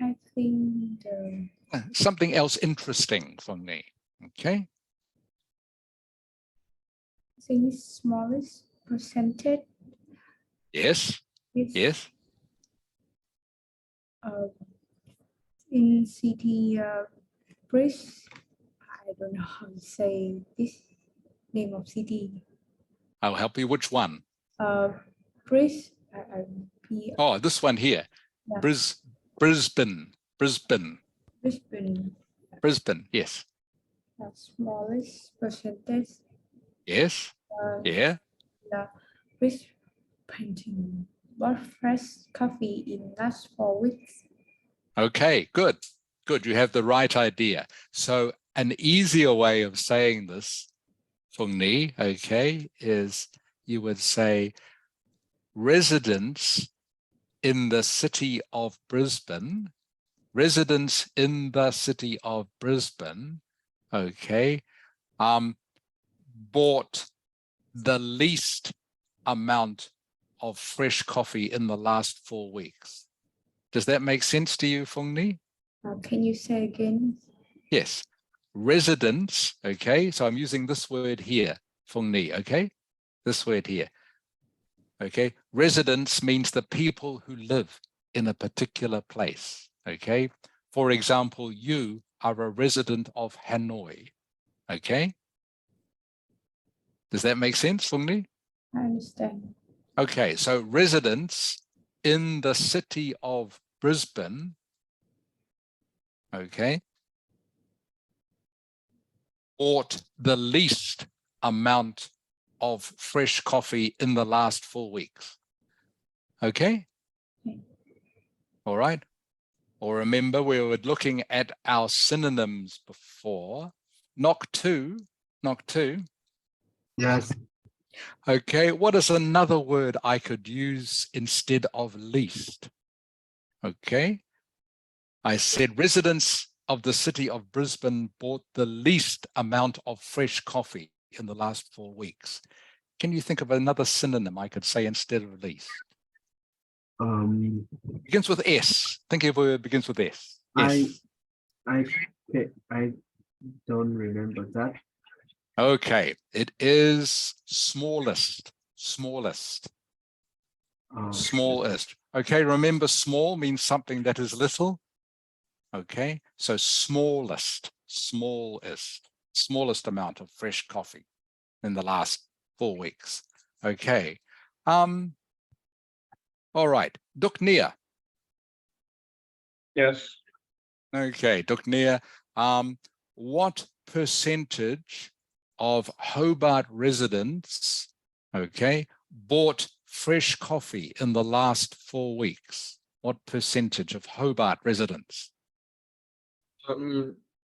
I think the Something else interesting, Phong Ni. Okay. smallest percentage Yes. is Yes. in city bridge. I don't know how to say this name of city. I'll help you. Which one? Bridge. Oh, this one here. Yeah. Brisbane. Brisbane. Brisbane. Brisbane. Yes. The smallest percentage. Yes. Yeah. The Brisbane bought fresh coffee in last 4 weeks. Okay, good. Good. You have the right idea. So an easier way of saying this, Phong Ni, okay, is you would say residents in the city of Brisbane, residents in the city of Brisbane, okay, bought the least amount of fresh coffee in the last 4 weeks. Does that make sense to you, Phong Ni? Can you say again? Yes. Residents, okay, so I'm using this word here, Phong Ni, okay? This word here, okay? Residents means the people who live in a particular place, okay? For example, you are a resident of Hanoi, okay? Does that make sense, Phong Ni? I understand. Okay, so residents in the city of Brisbane, okay, bought the least amount of fresh coffee in the last 4 weeks. Okay? All right. Or remember, we were looking at our synonyms before. Knock two. Yes. Okay, what is another word I could use instead of least? Okay, I said residents of the city of Brisbane bought the least amount of fresh coffee in the last 4 weeks. Can you think of another synonym I could say instead of least? Begins with S. Think of a word begins with S. S. I don't remember that. Okay, it is smallest. Smallest. Smallest. Okay, remember small means something that is little. Okay, so smallest, smallest amount of fresh coffee in the last 4 weeks. Okay. All right, Duknia. Yes. Okay, Duknia. What percentage of Hobart residents, okay, bought fresh coffee in the last 4 weeks? What percentage of Hobart residents?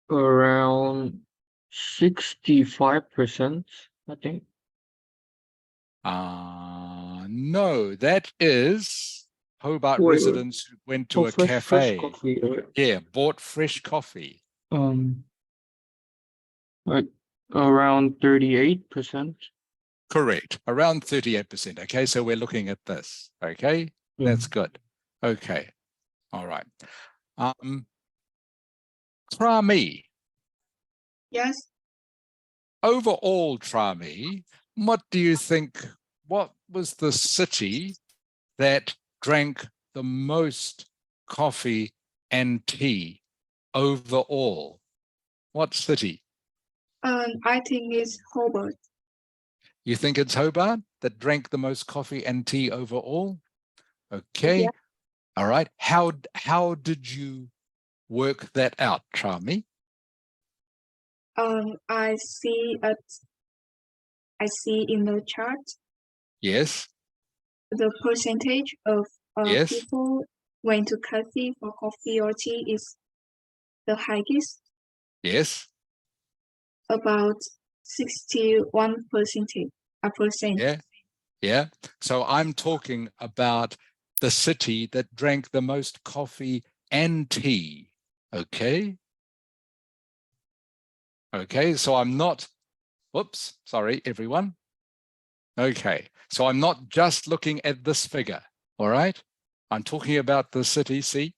Around 65%, I think. No, that is Hobart Wait, residents who went to a fresh cafe. coffee. Yeah, bought fresh coffee. Like around 38%. Correct, around 38%. Okay, so we're looking at this. Okay, that's good. Okay, all right. Trami. Yes. Overall, Trami, what do you think? What was the city that drank the most coffee and tea overall? What city? I think it's Hobart. You think it's Hobart that drank the most coffee and tea overall? Okay. Yeah. All right. How did you work that out, Trami? I see in the chart Yes. the percentage of Yes. people went to cafe for coffee or tea is the highest, Yes. about 61%. Yeah. Yeah. So I'm talking about the city that drank the most coffee and tea. Okay. Okay. So I'm not, whoops, sorry, everyone. Okay. So I'm not just looking at this figure. All right. I'm talking about the city, see,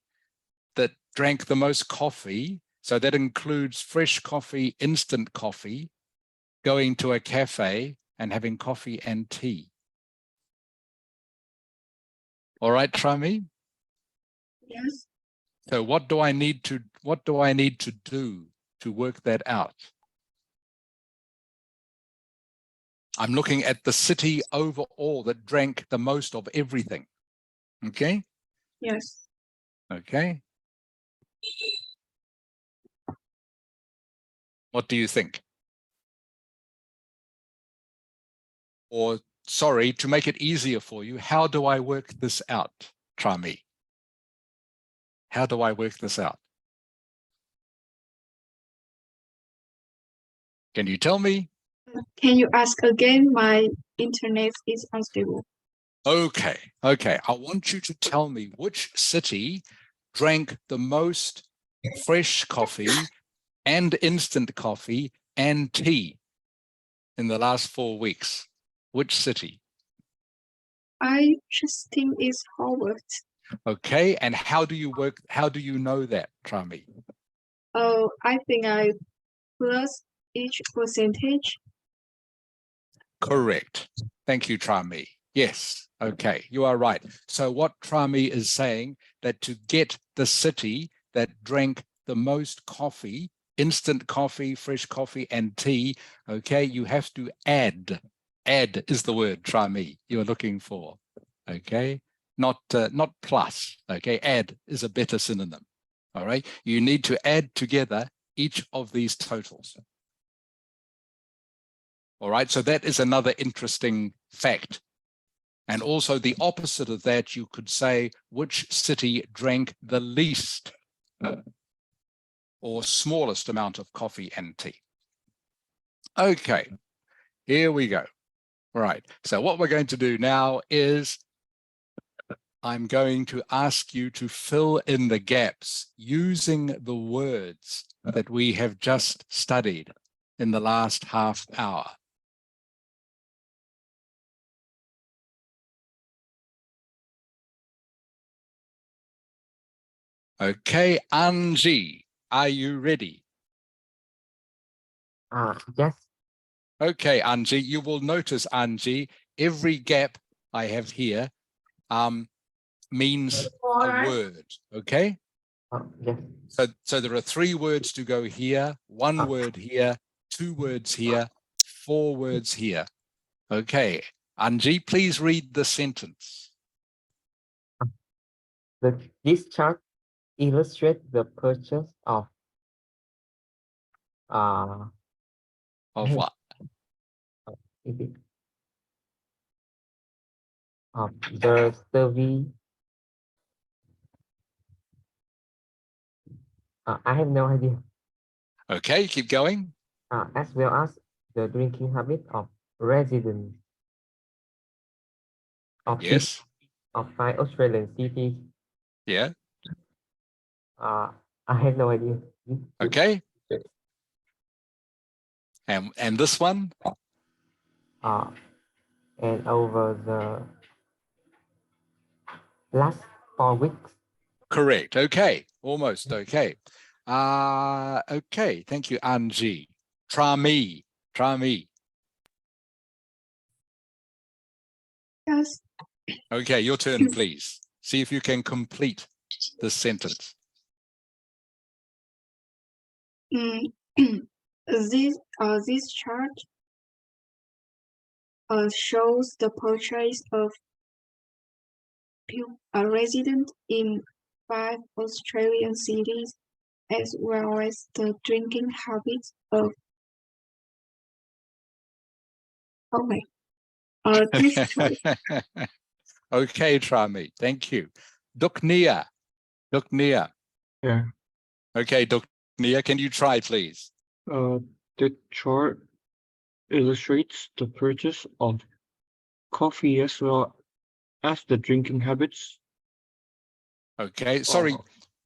that drank the most coffee. So that includes fresh coffee, instant coffee, going to a cafe and having coffee and tea. All right, Trami? Yes. So what do I need to do to work that out? I'm looking at the city overall that drank the most of everything. Okay? Yes. Okay. What do you think? Or sorry, to make it easier for you, how do I work this out, Trami? How do I work this out? Can you tell me? Can you ask again? My internet is unstable. Okay, okay. I want you to tell me which city drank the most fresh coffee and instant coffee and tea in the last 4 weeks. Which city? I just think it's Harvard. Okay, and how do you know that, Trami? I think I plus each percentage. Correct. Thank you, Trami. Yes, okay, you are right. So what Trami is saying, that to get the city that drank the most coffee, instant coffee, fresh coffee, and tea, okay, you have to add. Add is the word, Trami, you are looking for. Okay, not plus. Okay, add is a better synonym. All right, you need to add together each of these totals. All right, so that is another interesting fact. And also the opposite of that, you could say, which city drank the least or smallest amount of coffee and tea? Okay, here we go. All right, so what we're going to do now is I'm going to ask you to fill in the gaps using the words that we have just studied in the last half hour. Okay, Anji, are you ready? Yes. Okay, Anji, you will notice, Anji, every gap I have here means a word, okay? Yes. So there are 3 words to go here, 1 word here, 2 words here, 4 words here. Okay, Anji, please read the sentence. This chart illustrates the purchase of Of what? is it, of the survey. I have no idea. Okay, keep going. As well as the drinking habit of residents of Yes. of 5 Australian cities. Yeah. I have no idea. Okay. And this one? And over the last 4 weeks. Correct. Okay. Almost okay. Okay. Thank you, Anji. Trami. Yes. Okay, your turn, please. See if you can complete this sentence. This chart shows the purchase of a resident in 5 Australian cities, as well as the drinking habits of Okay, Trami, thank you. Duknia. Yeah. Okay, Duknia, can you try, please? The chart illustrates the purchase of coffee as well as the drinking habits. Okay, sorry,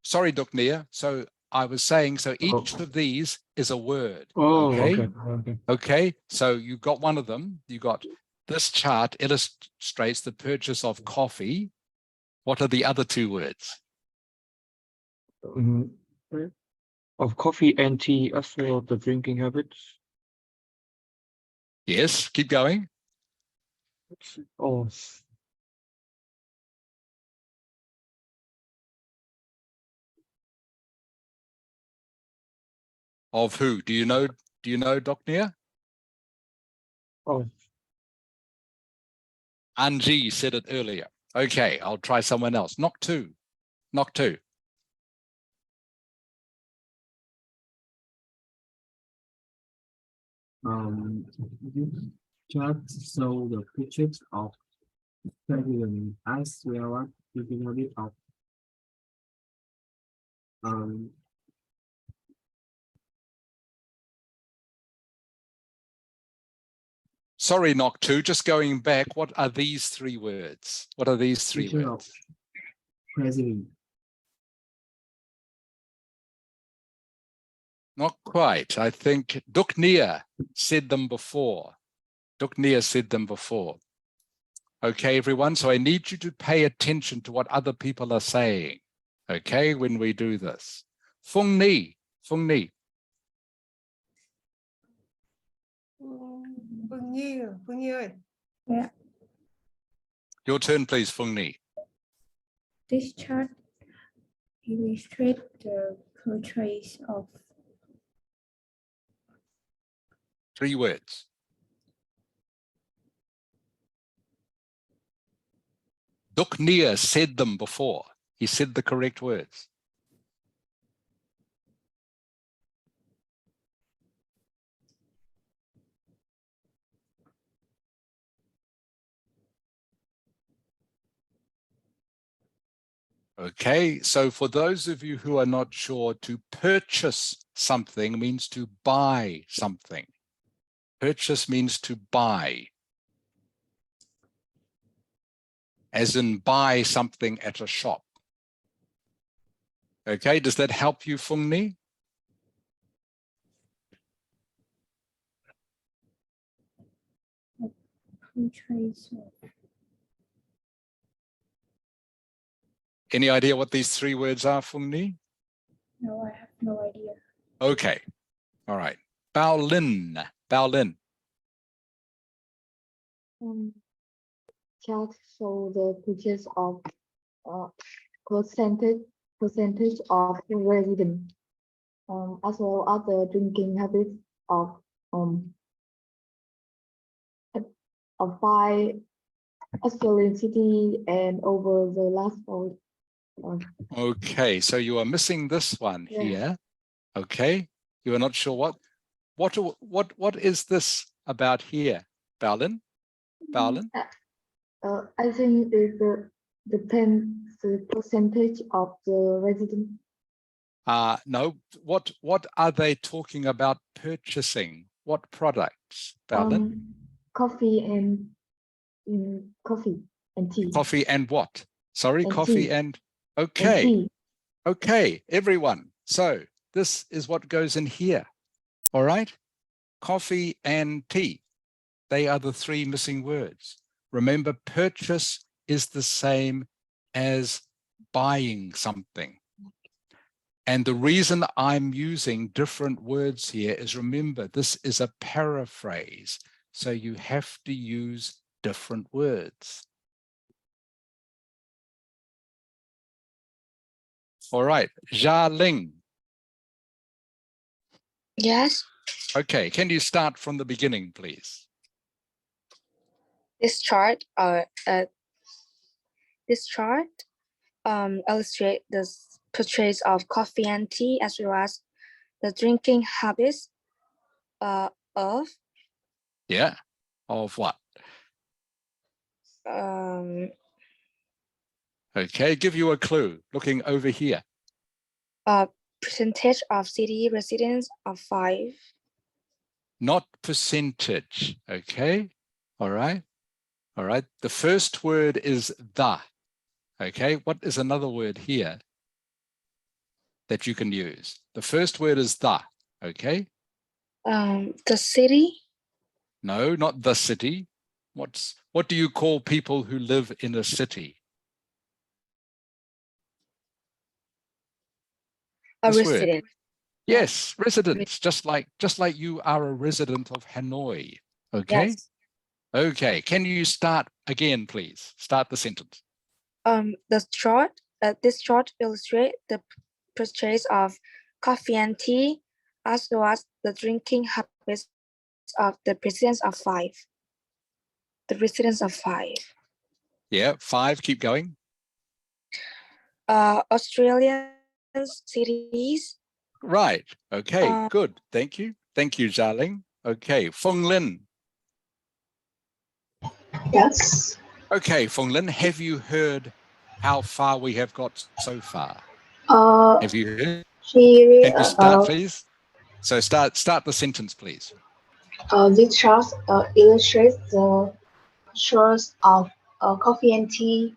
Duknia. So I was saying, so each of these is a word. Okay. Okay, so you got one of them. You got this chart illustrates the purchase of coffee. What are the other two words? Of coffee and tea as well, the drinking habits. Yes, keep going. Oh, Of who? Do you know, Duknia? oh, Anji said it earlier. Okay, I'll try someone else. Knock two. Knock two. This chart show the pictures of president as well as the bit of um Sorry, knock two. Just going back. What are these three words? What are these three picture of words? president. Not quite. I think Duknia said them before. Duknia said them before. Okay, everyone. So I need you to pay attention to what other people are saying. Okay, when we do this. Phung Ni. Phung Ni. Phương Nhi ơi. Yeah. Your turn, please, Phung Ni. This chart illustrates the purchase of Three words. Duknia said them before. He said the correct words. Okay, so for those of you who are not sure, to purchase something means to buy something. Purchase means to buy. As in buy something at a shop. Okay, does that help you, Phung Ni? purchase of Any idea what these three words are, Phung Ni? No, I have no idea. Okay, all right. Bao Lin. Bao Lin. Chart show the pictures of percentage of residents, as well as the drinking habits of 5 Australian cities and over the last 4 Okay, so you are missing this one here. Okay, you are not sure what is this about here, Bao Lin? Bao Lin? I think it depends the percentage of the resident. No, what are they talking about purchasing? What products, Bao Lin? Coffee and coffee and tea. Coffee and what? Sorry, and coffee tea. and, And okay. tea. Okay, everyone. So this is what goes in here. All right. Coffee and tea. They are the three missing words. Remember, purchase is the same as buying something. And the reason I'm using different words here is, remember, this is a paraphrase. So you have to use different words. All right, Jia Ling. Yes, Okay, can you start from the beginning, please? this chart illustrates the purchase of coffee and tea as well as the drinking habits of Yeah, of what? Okay, give you a clue. Looking over here. Percentage of city residents of 5. Not percentage. Okay, all right. All right. The first word is the. Okay. What is another word here that you can use? The first word is the. Okay. The city. No, not the city. What do you call people who live in a city? A This word. resident. Yes, residents, just like you are a resident of Hanoi. Okay. Yes. Okay. Can you start again, please? Start the sentence. This chart illustrates the purchase of coffee and tea, as well as the drinking habits of the residents of five. The residents of five. Yeah, 5. Keep going. Australian cities. Right. Okay. Good. Thank you. Thank you, Zhaling. Okay. Feng Lin. Yes. Okay, Feng Lin, have you heard how far we have got so far? Have you heard? Here, Can you start, please? So start the sentence, please. this chart illustrates the shores of coffee and tea,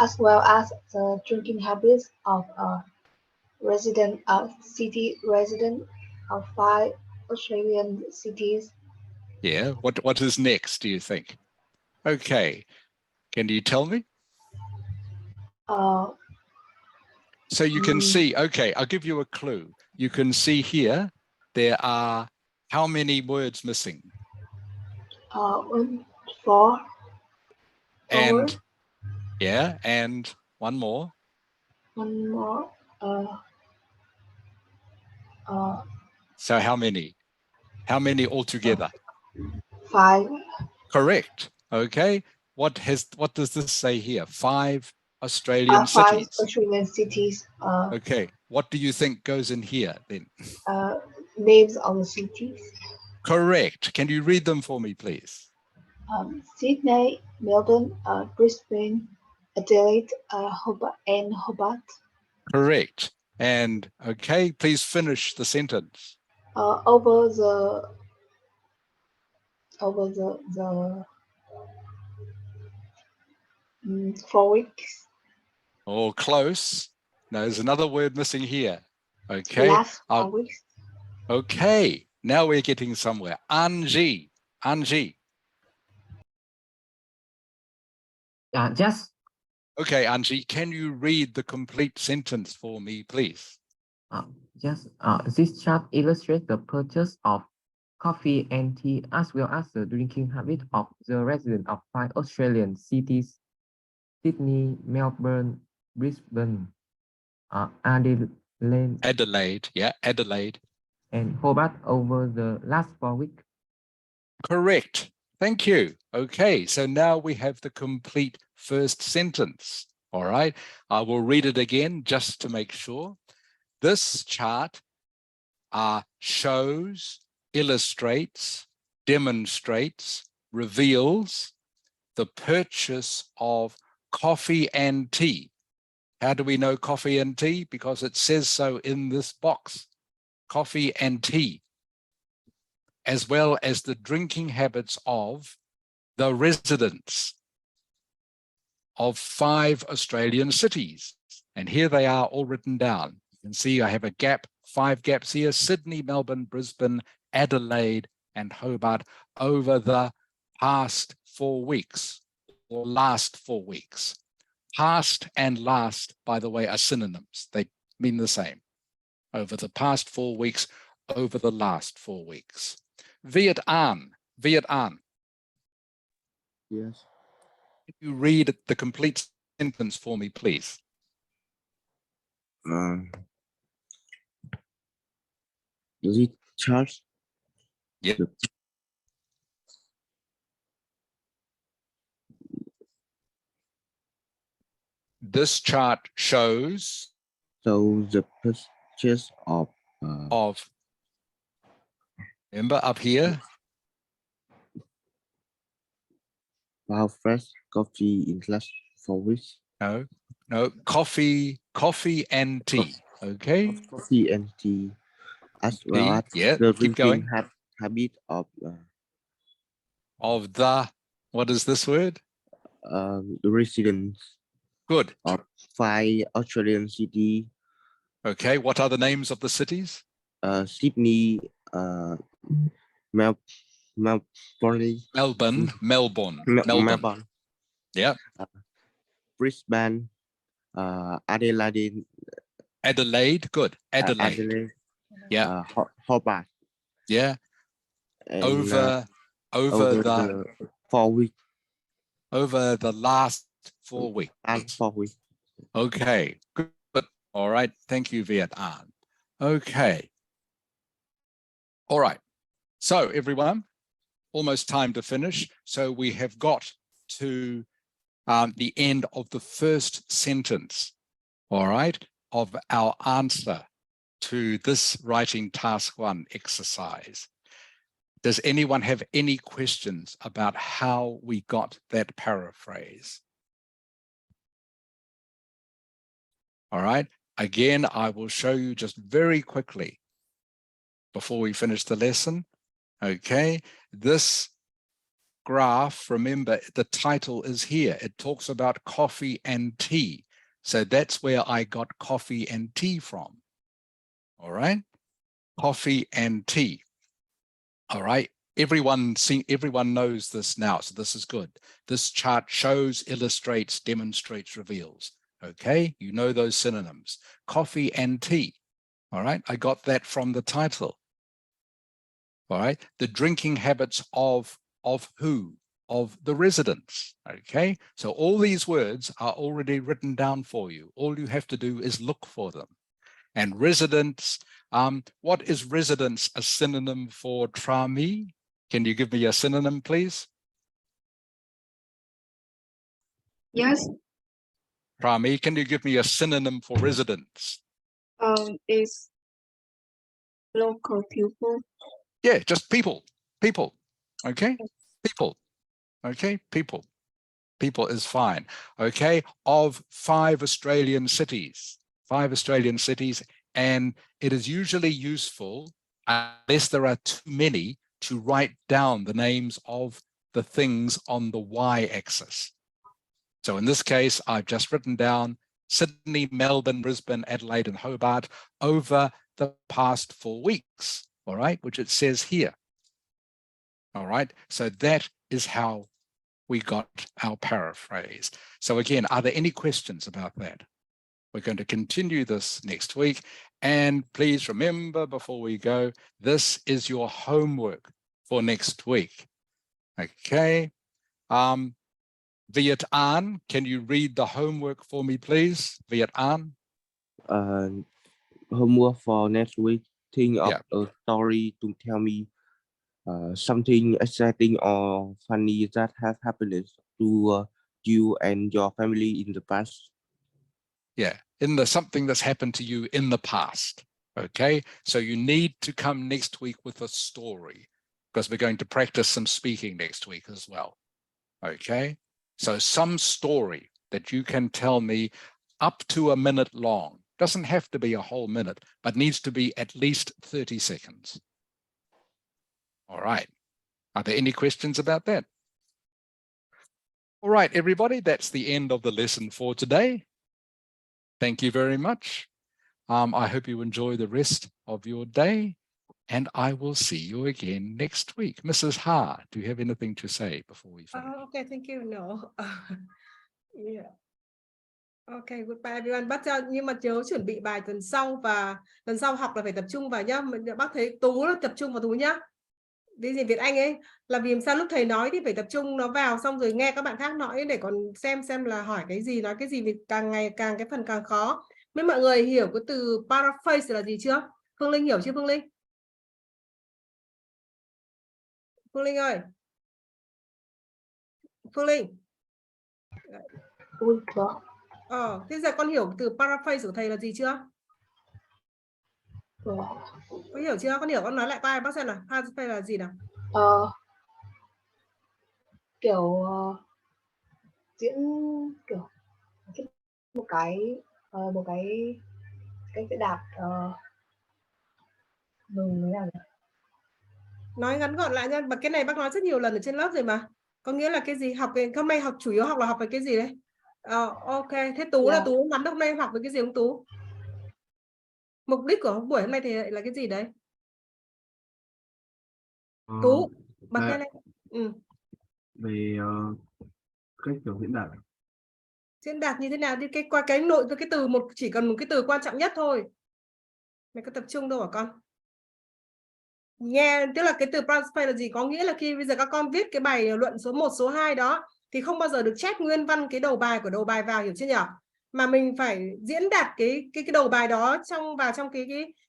as well as the drinking habits of city resident of 5 Australian cities. Yeah. What is next, do you think? Okay. Can you tell me? So you can see, okay, I'll give you a clue. You can see here, there are how many words missing? 1, 4. And, yeah, and one more. One more. So how many? How many altogether? 5. Correct. Okay. What does this say here? 5 Australian 5 cities. Australian cities. Okay. What do you think goes in here then? Names of the cities. Correct. Can you read them for me, please? Sydney, Melbourne, Brisbane, Adelaide, and Hobart. Correct. And okay, please finish the sentence. Over the 4 weeks. Oh, close. No, there's another word missing here. Okay. Last 4 weeks. Okay. Now we're getting somewhere. Anji. Just Okay, Anji, can you read the complete sentence for me, please? This chart illustrates the purchase of coffee and tea, as well as the drinking habit of the residents of 5 Australian cities: Sydney, Melbourne, Brisbane, Adelaide, yeah, Adelaide. And Hobart over the last 4 weeks. Correct. Thank you. Okay, so now we have the complete first sentence. All right, I will read it again just to make sure. This chart shows, illustrates, demonstrates, reveals the purchase of coffee and tea. How do we know coffee and tea? Because it says so in this box. Coffee and tea, as well as the drinking habits of the residents of 5 Australian cities. And here they are all written down. You can see I have a gap, 5 gaps here: Sydney, Melbourne, Brisbane, Adelaide, and Hobart over the past 4 weeks, or last 4 weeks. Past and last, by the way, are synonyms. They mean the same. Over the past 4 weeks, over the last 4 weeks. Viet An. Yes. Can you read the complete sentence for me, please? This chart. Yep. This chart shows the purchase of remember up here, fresh coffee in last 4 weeks. No, coffee and tea. Okay. Coffee and tea, as well as Yeah, the keep drinking going. habit of the What is this word? The residents Good. of 5 Australian cities. Okay. What are the names of the cities? Sydney, Melbourne, Melbourne. Melbourne, Yeah. Brisbane, Adelaide, Adelaide. Good. Adelaide. Yeah. Hobart. Yeah. And, Over the 4 weeks. over the last 4 weeks. And 4 weeks. Okay. Good. All right. Thank you, Viet An. Okay. All right. So everyone, almost time to finish. So we have got to the end of the first sentence, all right, of our answer to this writing task 1 exercise. Does anyone have any questions about how we got that paraphrase? All right. Again, I will show you just very quickly before we finish the lesson. Okay, this graph, remember the title is here. It talks about coffee and tea. So that's where I got coffee and tea from. All right, coffee and tea. All right, everyone knows this now, so this is good. This chart shows, illustrates, demonstrates, reveals. Okay, you know those synonyms, coffee and tea. All right, I got that from the title. All right, the drinking habits of who? Of the residents. Okay, so all these words are already written down for you. All you have to do is look for them. And residents, what is residents a synonym for trami? Can you give me a synonym, please? Yes. Trami, can you give me a synonym for residents? Is local people. Yeah, just people. Okay, people. Okay, people is fine. Okay, of 5 Australian cities, and it is usually useful, unless there are too many, to write down the names of the things on the y-axis. So in this case, I've just written down Sydney, Melbourne, Brisbane, Adelaide, and Hobart over the past 4 weeks, all right, which it says here. All right, so that is how we got our paraphrase. So again, are there any questions about that? We're going to continue this next week. And please remember before we go, this is your homework for next week. Okay. Viet An, can you read the homework for me, please? Viet An. Homework for next week. Think of a story to tell me something exciting or funny that has happened to you and your family in the past. Yeah, something that's happened to you in the past. Okay, so you need to come next week with a story, because we're going to practice some speaking next week as well. Okay, so some story that you can tell me up to a minute long. Doesn't have to be a whole minute, but needs to be at least 30 seconds. All right. Are there any questions about that? All right, everybody, that's the end of the lesson for today. Thank you very much. I hope you enjoy the rest of your day, and I will see you again next week. Mrs. Ha, do you have anything to say before we finish? Okay, thank you. No. Yeah. Okay, goodbye everyone. Bác nhưng mà nhớ chuẩn bị bài tuần sau, và tuần sau học là phải tập trung vào nhá. Bác thấy Tú nó tập trung vào Tú nhá. Cái gì Việt Anh ấy là vì sao lúc thầy nói thì phải tập trung nó vào, xong rồi nghe các bạn khác nói để còn xem là hỏi cái gì, nói cái gì, vì càng ngày càng cái phần càng khó. Mấy mọi người hiểu cái từ paraphrase là gì chưa? Phương Linh hiểu chưa Phương Linh? Phương Linh ơi. Phương Linh. Thế giờ con hiểu từ paraphrase của thầy là gì chưa? Có hiểu chưa? Con hiểu, con nói lại qua bác xem nào. Paraphrase là gì nào? Kiểu diễn kiểu một cái sẽ đạt mừng thế nào nhỉ? Nói ngắn gọn lại nha, cái này bác nói rất nhiều lần ở trên lớp rồi mà. Có nghĩa là cái gì? Học về hôm nay học chủ yếu học là học về cái gì đấy? Ok, thế Tú là Tú nắm được hôm nay học về cái gì không Tú? Mục đích của buổi hôm nay thì là cái gì đấy? Tú, bật cái này. Về cách kiểu diễn đạt. Diễn đạt như thế nào thì cái nội cái từ chỉ cần một cái từ quan trọng nhất thôi. Mày có tập trung đâu hả con? Nghe, tức là cái từ participate là gì? Có nghĩa là khi bây giờ các con viết cái bài luận số 1, số 2 đó thì không bao giờ được chép nguyên văn cái đầu bài của đầu bài vào, hiểu chưa nhỉ? Mà mình phải diễn đạt cái đầu bài đó vào trong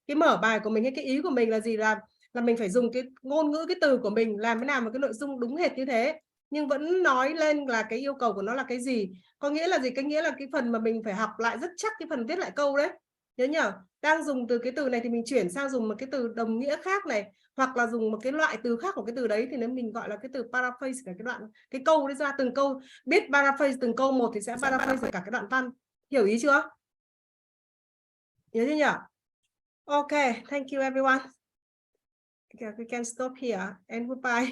cái mở bài của mình, hay cái ý của mình là gì, là mình phải dùng cái ngôn ngữ, cái từ của mình làm thế nào mà cái nội dung đúng hệt như thế, nhưng vẫn nói lên là cái yêu cầu của nó là cái gì. Có nghĩa là gì? Cái nghĩa là cái phần mà mình phải học lại rất chắc cái phần viết lại câu đấy, nhớ nhở? Đang dùng từ cái từ này thì mình chuyển sang dùng một cái từ đồng nghĩa khác này, hoặc là dùng một cái loại từ khác của cái từ đấy, thì nếu mình gọi là cái từ paraphrase cả cái đoạn, cái câu đấy ra, từng câu biết paraphrase từng câu một thì sẽ paraphrase cả cái đoạn văn, hiểu ý chưa? Nhớ chưa nhỉ? Ok, thank you everyone. Okay, we can stop here and goodbye.